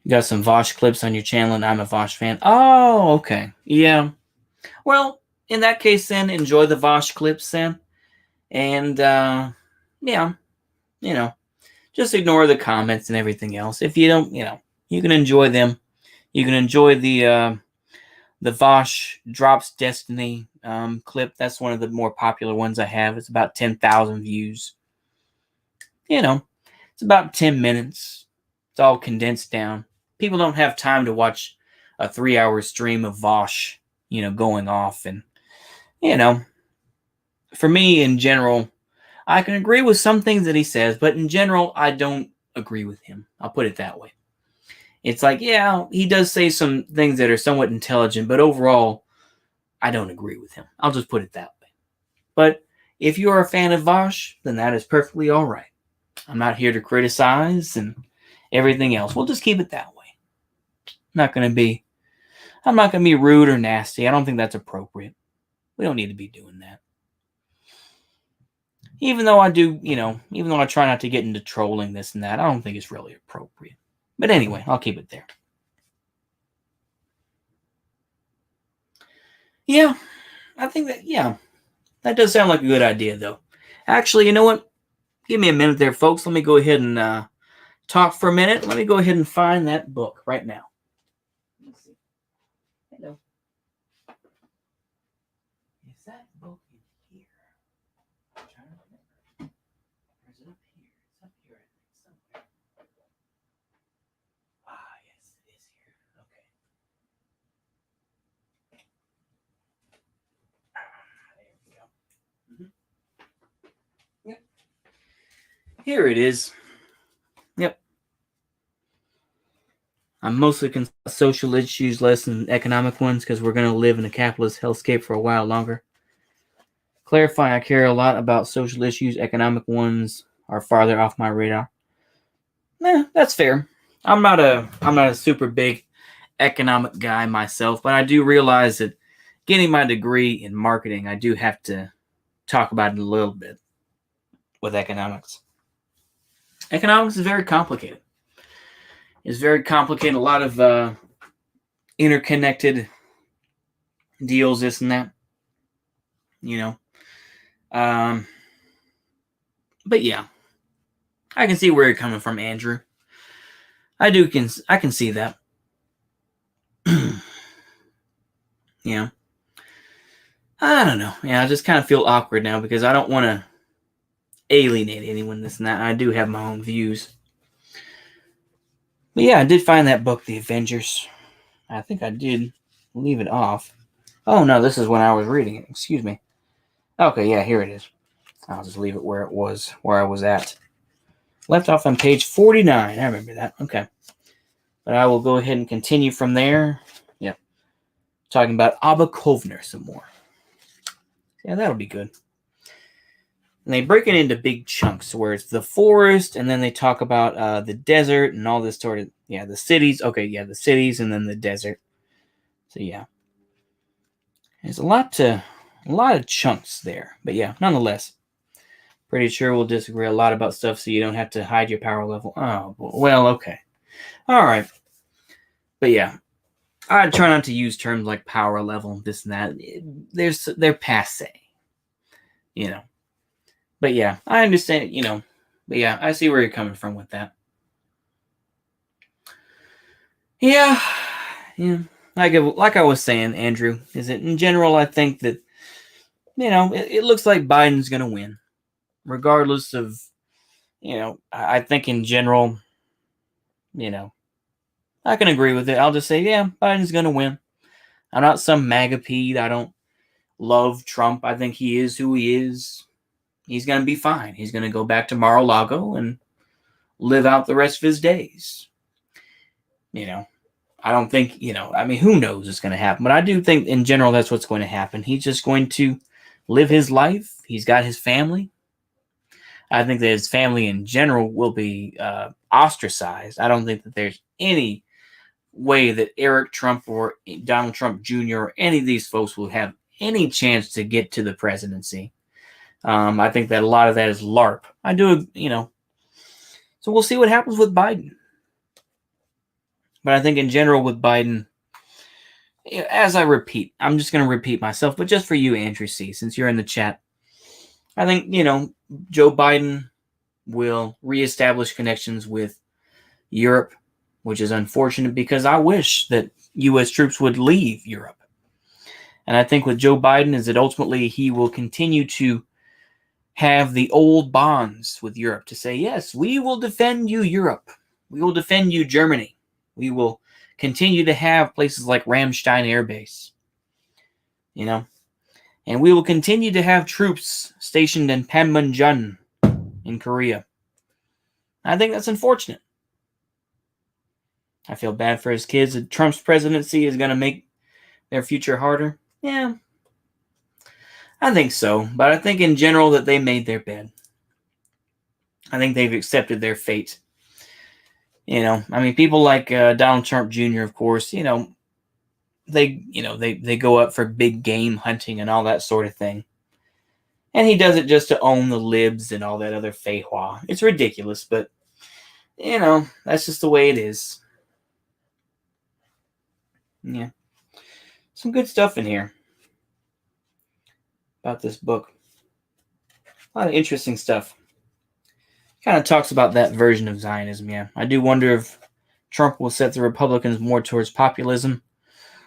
You got some Vosh clips on your channel, and I'm a Vosh fan. Oh, okay. Yeah. Well, in that case, then, enjoy the Vosh clips, then. And, yeah, just ignore the comments and everything else. If you don't, you can enjoy them. You can enjoy the Vosh Drops Destiny clip. That's one of the more popular ones I have. It's about 10,000 views. It's about 10 minutes. It's all condensed down. People don't have time to watch a 3-hour stream of Vosh, going off. And, for me, in general, I can agree with some things that he says, but in general, I don't agree with him. I'll put it that way. It's like, yeah, he does say some things that are somewhat intelligent, but overall, I don't agree with him. I'll just put it that way. But if you're a fan of Vosh, then that is perfectly all right. I'm not here to criticize and everything else. We'll just keep it that way. I'm not going to be rude or nasty. I don't think that's appropriate. We don't need to be doing that. Even though I do, even though I try not to get into trolling this and that, I don't think it's really appropriate. But anyway, I'll keep it there. Yeah, I think that does sound like a good idea, though. Actually, you know what? Give me a minute there, folks. Let me go ahead and talk for a minute. Let me go ahead and find that book right now. Let's see. Hello. Is that book in here? I'm trying to remember. Or is it up here? It's up here, I think, somewhere. Ah, yes, it is here. Okay. There we go. Yep. Here it is. Yep. I'm mostly concerned with social issues, less than economic ones, because we're going to live in a capitalist hellscape for a while longer. Clarify, I care a lot about social issues. Economic ones are farther off my radar. That's fair. I'm not a super big economic guy myself, but I do realize that getting my degree in marketing, I do have to talk about it a little bit with economics. Economics is very complicated. It's very complicated. A lot of interconnected deals, this and that. But yeah, I can see where you're coming from, Andrew. I can see that. Yeah. I don't know. Yeah, I just kind of feel awkward now because I don't want to alienate anyone, this and that. I do have my own views. But yeah, I did find that book, The Avengers. I think I did leave it off. Oh no, this is when I was reading it. Excuse me. Okay, yeah, here it is. I'll just leave it where I was at. Left off on page 49. I remember that. Okay. But I will go ahead and continue from there. Yeah. Talking about Abba Kovner some more. Yeah, that'll be good. And they break it into big chunks where it's the forest, and then they talk about the desert and all this sort of, the cities. Okay, yeah, the cities and then the desert. So yeah. There's a lot of chunks there. But yeah, nonetheless. Pretty sure we'll disagree a lot about stuff so you don't have to hide your power level. Oh, well, okay. All right. But yeah, I try not to use terms like power level, this and that. They're passe. But yeah, I understand, But yeah, I see where you're coming from with that. Yeah. Like I was saying, Andrew, is that in general, I think that, it looks like Biden's going to win. Regardless of, I think in general, I can agree with it. I'll just say, yeah, Biden's going to win. I'm not some MAGA Pete. I don't love Trump. I think he is who he is. He's going to be fine. He's going to go back to Mar-a-Lago and live out the rest of his days. I don't think, who knows what's going to happen. But I do think in general that's what's going to happen. He's just going to live his life. He's got his family. I think that his family in general will be ostracized. I don't think that there's any way that Eric Trump or Donald Trump Jr. or any of these folks will have any chance to get to the presidency. I think that a lot of that is LARP. I do, So we'll see what happens with Biden. But I think in general with Biden, as I repeat, I'm just going to repeat myself, but just for you, Andrew C., since you're in the chat, I think, Joe Biden will reestablish connections with Europe, which is unfortunate because I wish that U.S. troops would leave Europe. And I think with Joe Biden is that ultimately he will continue to have the old bonds with Europe to say, yes, we will defend you, Europe. We will defend you, Germany. We will continue to have places like Ramstein Air Base. And we will continue to have troops stationed in Panmunjom in Korea. I think that's unfortunate. I feel bad for his kids. Trump's presidency is going to make their future harder. Yeah, I think so. But I think in general that they made their bed. I think they've accepted their fate. People like Donald Trump Jr., of course, they go up for big game hunting and all that sort of thing. And he does it just to own the libs and all that other feijoa. It's ridiculous, but, that's just the way it is. Yeah. Some good stuff in here about this book. A lot of interesting stuff. Kind of talks about that version of Zionism, yeah. I do wonder if Trump will set the Republicans more towards populism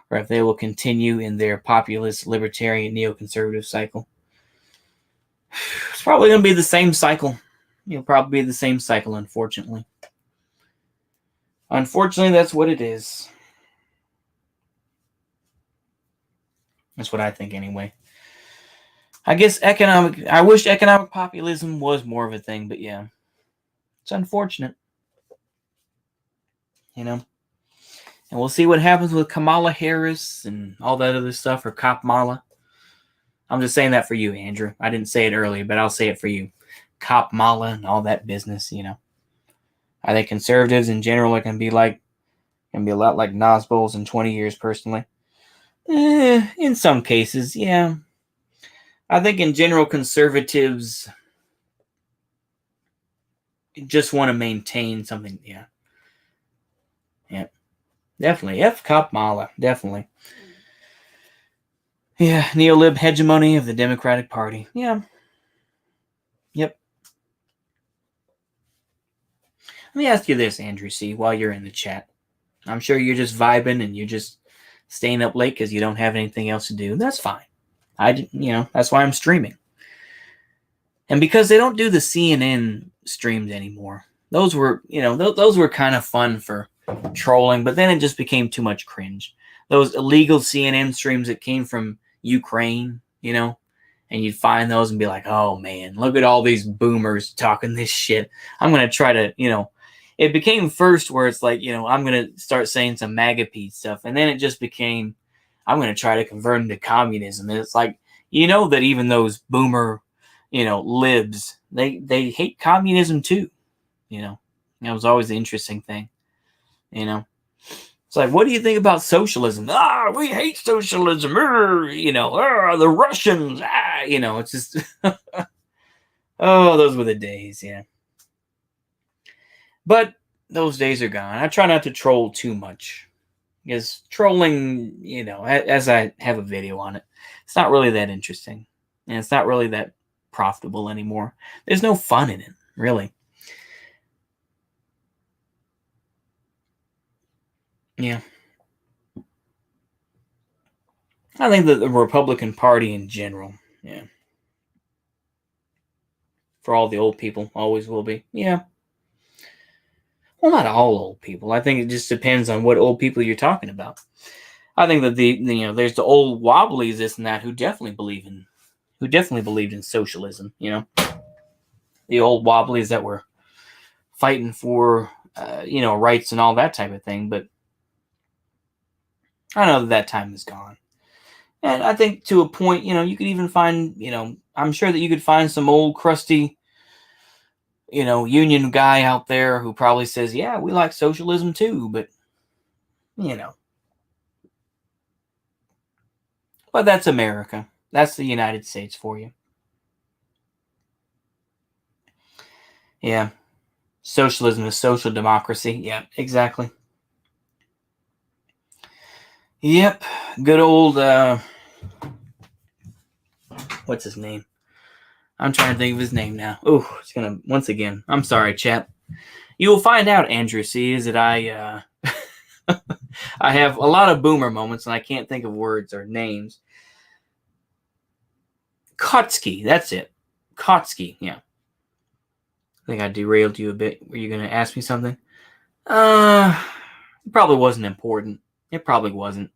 or if they will continue in their populist, libertarian, neoconservative cycle. It's probably going to be the same cycle. It'll probably be the same cycle, unfortunately. Unfortunately, that's what it is. That's what I think anyway. I wish economic populism was more of a thing, but yeah. It's unfortunate. And we'll see what happens with Kamala Harris and all that other stuff, or Kamala. I'm just saying that for you, Andrew. I didn't say it earlier, but I'll say it for you. Kamala and all that business, I think conservatives in general are going to be a lot like Nosbowls in 20 years, personally. In some cases, yeah. I think in general, conservatives just want to maintain something, yeah. Yeah. Definitely. F. Kamala, definitely. Yeah, neolib hegemony of the Democratic Party. Yeah. Yep. Let me ask you this, Andrew C., while you're in the chat. I'm sure you're just vibing and you're just staying up late because you don't have anything else to do. That's fine. That's why I'm streaming. And because they don't do the CNN streams anymore, those were kind of fun for trolling, but then it just became too much cringe. Those illegal CNN streams that came from Ukraine, and you'd find those and be like, oh man, look at all these boomers talking this shit. I'm going to try to, it became first where it's like, I'm going to start saying some MAGA Pete stuff. And then it just became, I'm going to try to convert into communism. And it's like, that even those boomer, libs, they hate communism too. That was always the interesting thing. It's like, what do you think about socialism? We hate socialism. The Russians. It's just, oh, those were the days, yeah. But those days are gone. I try not to troll too much because trolling, as I have a video on it, it's not really that interesting and it's not really that profitable anymore. There's no fun in it, really. Yeah. I think that the Republican Party in general, yeah, for all the old people, always will be. Yeah. Well, not all old people. I think it just depends on what old people you're talking about. I think that there's the old wobblies, this and that, who definitely believed in socialism. The old wobblies that were fighting for, rights and all that type of thing. But I know that time is gone. And I think to a point, you could even find, I'm sure that you could find some old crusty, union guy out there who probably says, yeah, we like socialism too, but, But that's America. That's the United States for you. Yeah. Socialism is social democracy. Yeah, exactly. Yep. Good old, what's his name? I'm trying to think of his name now. Oh, it's going to, once again, I'm sorry, chat. You will find out, Andrew C., is that I have a lot of boomer moments and I can't think of words or names. Kotsky, that's it. Kotsky, yeah. I think I derailed you a bit. Were you going to ask me something? It probably wasn't important. It probably wasn't.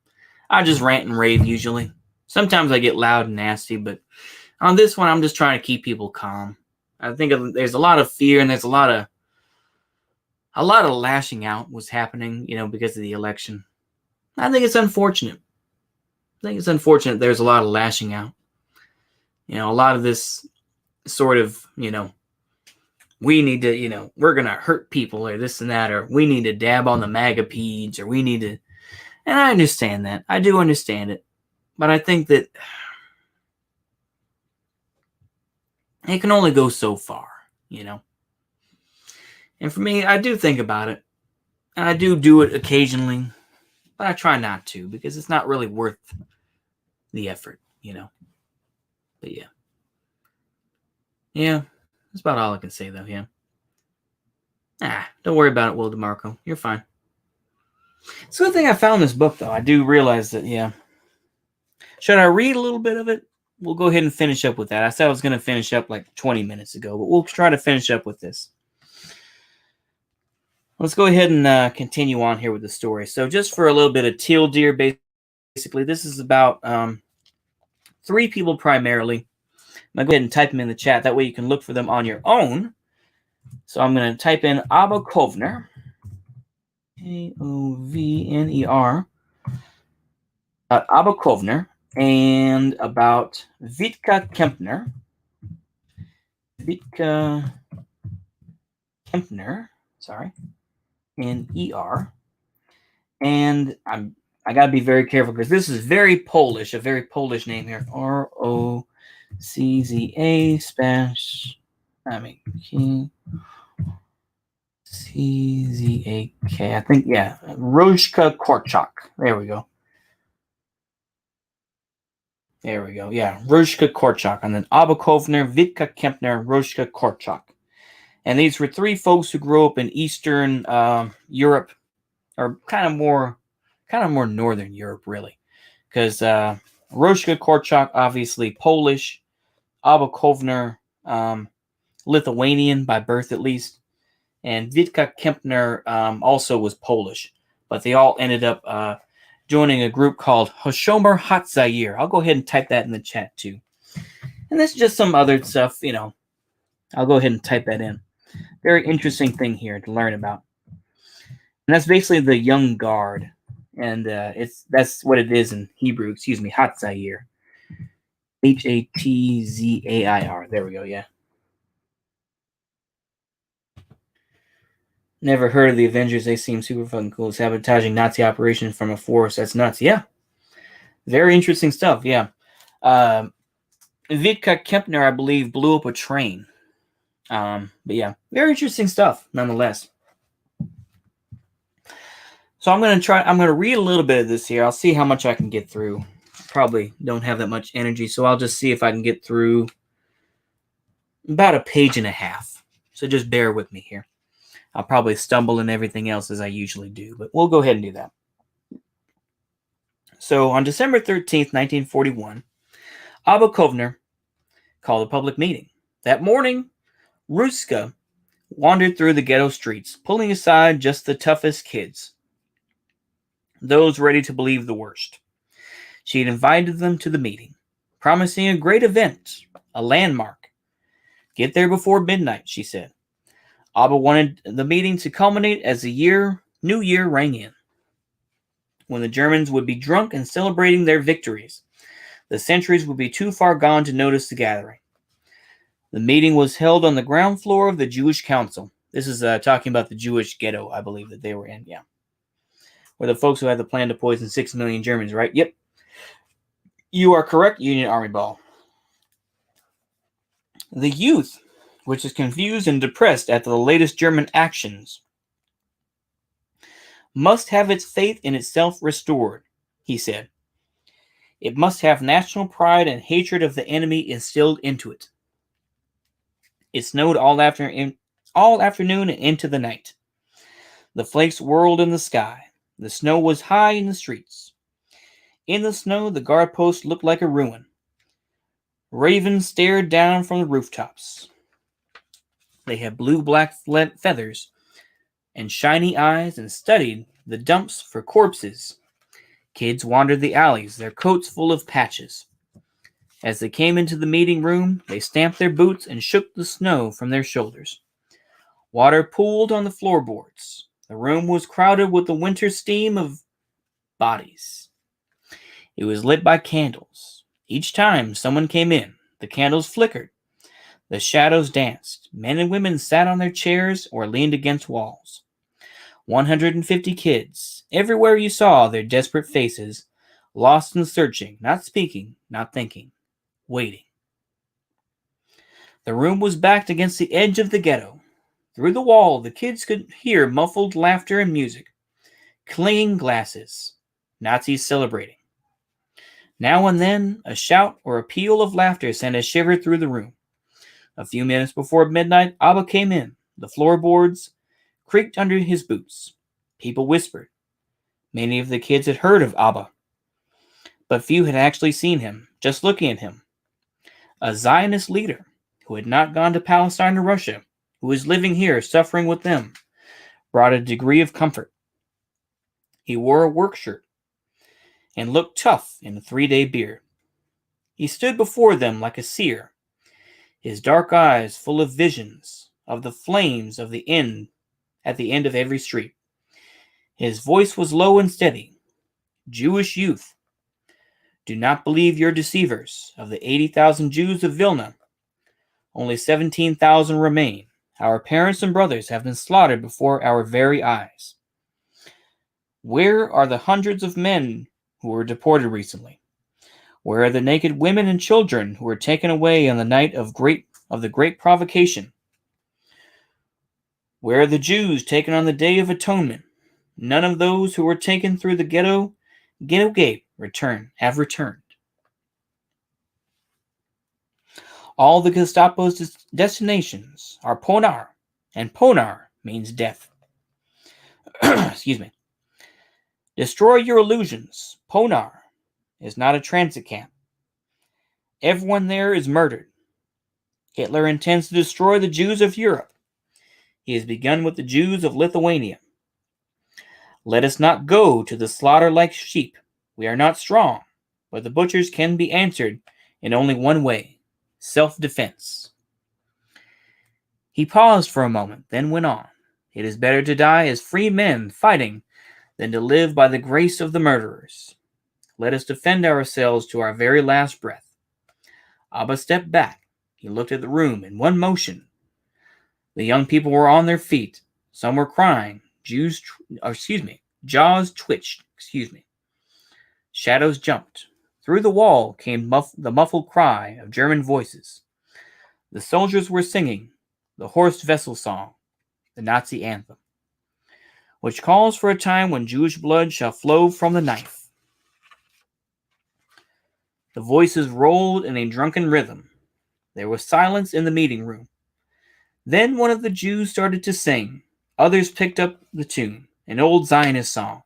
I just rant and rave usually. Sometimes I get loud and nasty, but on this one, I'm just trying to keep people calm. I think there's a lot of fear and there's a lot of lashing out was happening, because of the election. I think it's unfortunate. There's a lot of lashing out. A lot of this sort of, we need to, we're going to hurt people or this and that, or we need to dab on the MAGA peds, or we need to, and I understand that. I do understand it. But I think that it can only go so far, And for me, I do think about it. And I do it occasionally. But I try not to because it's not really worth the effort, But yeah. Yeah. That's about all I can say, though, yeah. Don't worry about it, Will DeMarco. You're fine. It's a good thing I found this book, though. I do realize that, yeah. Should I read a little bit of it? We'll go ahead and finish up with that. I said I was going to finish up like 20 minutes ago, but we'll try to finish up with this. Let's go ahead and continue on here with the story. So just for a little bit of teal deer, basically, this is about 3 people primarily. I'm going to go ahead and type them in the chat. That way you can look for them on your own. So I'm going to type in Abba Kovner. Aovner. Abba Kovner. And about Vitka Kempner. Sorry. In ER. And I got to be very careful because this is very Polish, a very Polish name here. ROCZA Spanish. CZAK. I think, yeah. Rojka Korczak. There we go. Yeah. Rojka Korczak. And then Abba Kovner, Vitka Kempner, Rojka Korczak. And these were three folks who grew up in Eastern Europe, or kind of more Northern Europe, really, because Roshka Korczak, obviously Polish, Abba Kovner, Lithuanian by birth at least, and Witka Kempner also was Polish, but they all ended up joining a group called Hoshomer Hatzair. I'll go ahead and type that in the chat too. And this is just some other stuff, I'll go ahead and type that in. Very interesting thing here to learn about. And that's basically the young guard. And that's what it is in Hebrew, Hatzair. Hatzzair. There we go, yeah. Never heard of the Avengers. They seem super fucking cool. Sabotaging Nazi operation from a force. That's nuts. Yeah. Very interesting stuff, yeah. Witka Kempner, I believe, blew up a train. But yeah, very interesting stuff, nonetheless. So I'm going to read a little bit of this here. I'll see how much I can get through. Probably don't have that much energy, so I'll just see if I can get through about a page and a half. So just bear with me here. I'll probably stumble in everything else as I usually do, but we'll go ahead and do that. So on December 13th, 1941, Abba Kovner called a public meeting. That morning, Ruska wandered through the ghetto streets, pulling aside just the toughest kids, those ready to believe the worst. She had invited them to the meeting, promising a great event, a landmark. Get there before midnight, she said. Abba wanted the meeting to culminate as the new year rang in, when the Germans would be drunk and celebrating their victories. The centuries would be too far gone to notice the gathering. The meeting was held on the ground floor of the Jewish Council. This is talking about the Jewish ghetto, I believe, that they were in, yeah. Were the folks who had the plan to poison 6 million Germans, right? Yep. You are correct, Union Army Ball. The youth, which is confused and depressed at the latest German actions, must have its faith in itself restored, he said. It must have national pride and hatred of the enemy instilled into it. It snowed all afternoon and into the night. The flakes whirled in the sky. The snow was high in the streets. In the snow, the guard post looked like a ruin. Ravens stared down from the rooftops. They had blue-black feathers and shiny eyes and studied the dumps for corpses. Kids wandered the alleys, their coats full of patches. As they came into the meeting room, they stamped their boots and shook the snow from their shoulders. Water pooled on the floorboards. The room was crowded with the winter steam of bodies. It was lit by candles. Each time someone came in, the candles flickered. The shadows danced. Men and women sat on their chairs or leaned against walls. 150 kids. Everywhere you saw their desperate faces, lost in searching, not speaking, not thinking, waiting. The room was backed against the edge of the ghetto. Through the wall, the kids could hear muffled laughter and music. Clinging glasses. Nazis celebrating. Now and then, a shout or a peal of laughter sent a shiver through the room. A few minutes before midnight, Abba came in. The floorboards creaked under his boots. People whispered. Many of the kids had heard of Abba, but few had actually seen him, just looking at him. A Zionist leader who had not gone to Palestine or Russia, who was living here suffering with them, brought a degree of comfort. He wore a work shirt and looked tough in a 3-day beard. He stood before them like a seer, his dark eyes full of visions of the flames of the end at the end of every street. His voice was low and steady. Jewish youth, do not believe your deceivers. Of the 80,000 Jews of Vilna, only 17,000 remain. Our parents and brothers have been slaughtered before our very eyes. Where are the hundreds of men who were deported recently? Where are the naked women and children who were taken away on the night of the great provocation? Where are the Jews taken on the Day of Atonement? None of those who were taken through the ghetto gate have returned. All the Gestapo's destinations are Ponar, and Ponar means death. Excuse me. Destroy your illusions. Ponar is not a transit camp. Everyone there is murdered. Hitler intends to destroy the Jews of Europe. He has begun with the Jews of Lithuania. Let us not go to the slaughter like sheep. We are not strong, but the butchers can be answered in only one way: self-defense. He paused for a moment, then went on. It is better to die as free men fighting than to live by the grace of the murderers. Let us defend ourselves to our very last breath. Abba stepped back. He looked at the room in one motion. The young people were on their feet. Some were crying. Jaws twitched. Shadows jumped. Through the wall came the muffled cry of German voices. The soldiers were singing the Horst Wessel song, the Nazi anthem, which calls for a time when Jewish blood shall flow from the knife. The voices rolled in a drunken rhythm. There was silence in the meeting room. Then one of the Jews started to sing. Others picked up the tune, an old Zionist song.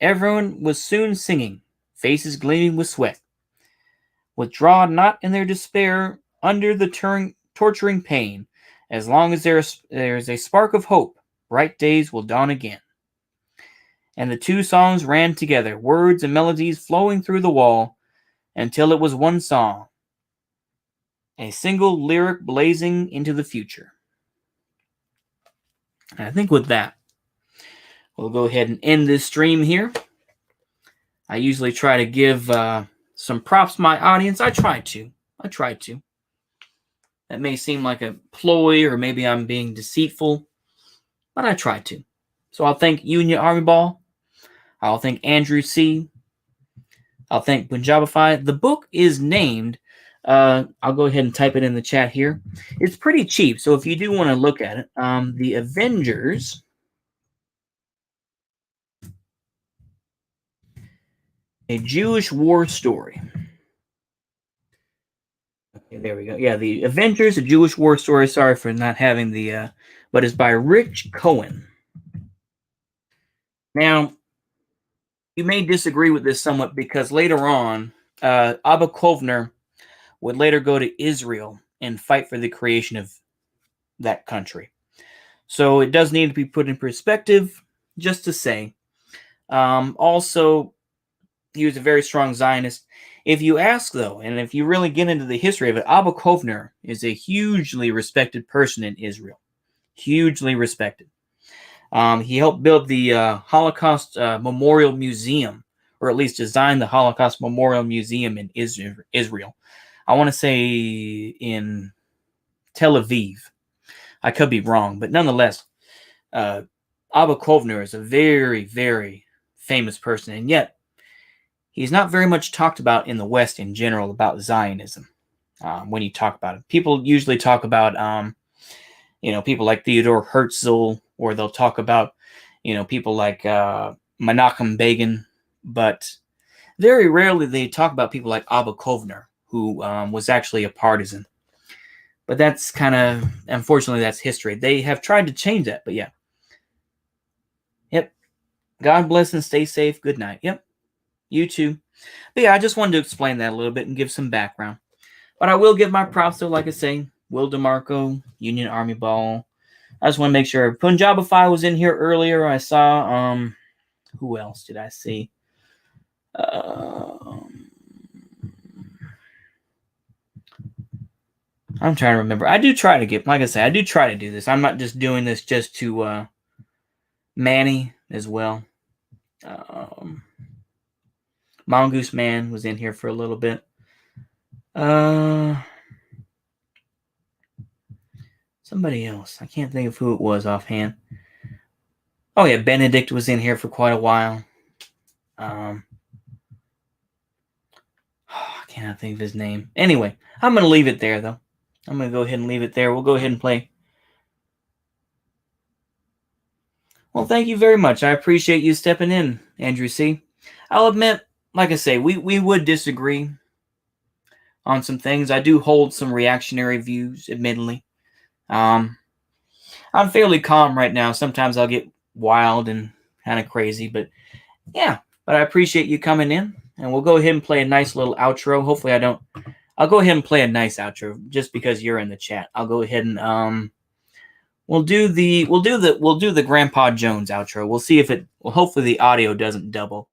Everyone was soon singing, faces gleaming with sweat. Withdraw not in their despair under the torturing pain. As long as there is a spark of hope, bright days will dawn again. And the two songs ran together, words and melodies flowing through the wall, until it was one song, a single lyric blazing into the future. And I think with that, we'll go ahead and end this stream here. I usually try to give some props to my audience. I try to. That may seem like a ploy, or maybe I'm being deceitful, but I try to. So I'll thank Union Army Ball. I'll thank Andrew C. I'll thank Punjabify. The book is named, I'll go ahead and type it in the chat here. It's pretty cheap, so if you do want to look at it, The Avengers, A Jewish War Story. Okay, there we go. Yeah, The Avengers, A Jewish War Story. Sorry for not having the, but it's by Rich Cohen. Now, you may disagree with this somewhat, because later on, Abba Kovner would later go to Israel and fight for the creation of that country. So it does need to be put in perspective, just to say. Also, he was a very strong Zionist. If you ask, though, and if you really get into the history of it, Abba Kovner is a hugely respected person in Israel. Hugely respected. He helped build the Holocaust Memorial Museum, or at least design the Holocaust Memorial Museum in Israel. I want to say in Tel Aviv. I could be wrong, but nonetheless, Abba Kovner is a very, very famous person, and yet he's not very much talked about in the West in general about Zionism. When you talk about it, people usually talk about people like Theodore Herzl, or they'll talk about people like Menachem Begin, but very rarely they talk about people like Abba Kovner, who was actually a partisan. But that's kind of, unfortunately, that's history. They have tried to change that, but yeah. Yep. God bless and stay safe. Good night. Yep. You too. But yeah, I just wanted to explain that a little bit and give some background. But I will give my props to, like I say, Will DeMarco, Union Army Ball. I just want to make sure. Punjabify was in here earlier. I saw, who else did I see? I'm trying to remember. I do try to get, like I said, I do try to do this. I'm not just doing this just to Manny as well. Mongoose Man was in here for a little bit. Somebody else. I can't think of who it was offhand. Oh yeah, Benedict was in here for quite a while. I cannot think of his name. Anyway, I'm going to leave it there, though. I'm going to go ahead and leave it there. We'll go ahead and play. Well, thank you very much. I appreciate you stepping in, Andrew C. I'll admit, like I say, we would disagree on some things. I do hold some reactionary views, admittedly. I I'm fairly calm right now. Sometimes I'll get wild and kind of crazy, but yeah. But I appreciate you coming in, and we'll go ahead and play a nice little outro. Hopefully, I'll go ahead and play a nice outro just because you're in the chat. I'll go ahead and we'll do the Grandpa Jones outro. We'll see if hopefully the audio doesn't double.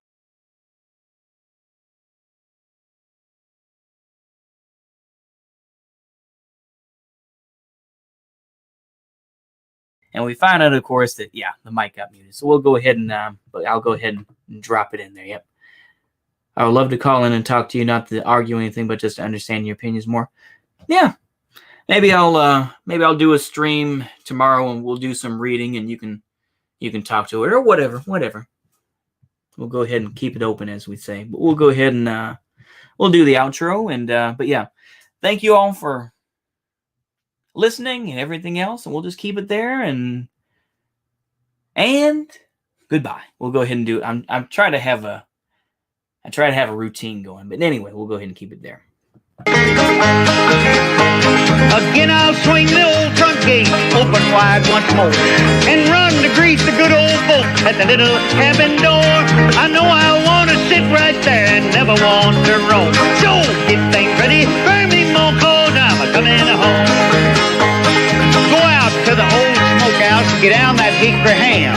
And we find out, of course, that, yeah, the mic got muted. So we'll go ahead and I'll go ahead and drop it in there. Yep. I would love to call in and talk to you, not to argue anything, but just to understand your opinions more. Yeah. Maybe I'll do a stream tomorrow and we'll do some reading and you can talk to it or whatever. We'll go ahead and keep it open, as we say. But we'll go ahead and we'll do the outro. And but yeah, thank you all for listening and everything else, and we'll just keep it there and goodbye. We'll go ahead and do it. I'm trying to have a routine going, but anyway, we'll go ahead and keep it there. Again I'll swing the old front gate open wide once more and run to greet the good old folks at the little cabin door. I know I want to sit right there and never want to roam. So get things ready, burn me more cold, I'm coming home. Go out to the old smokehouse and get down that hickory ham.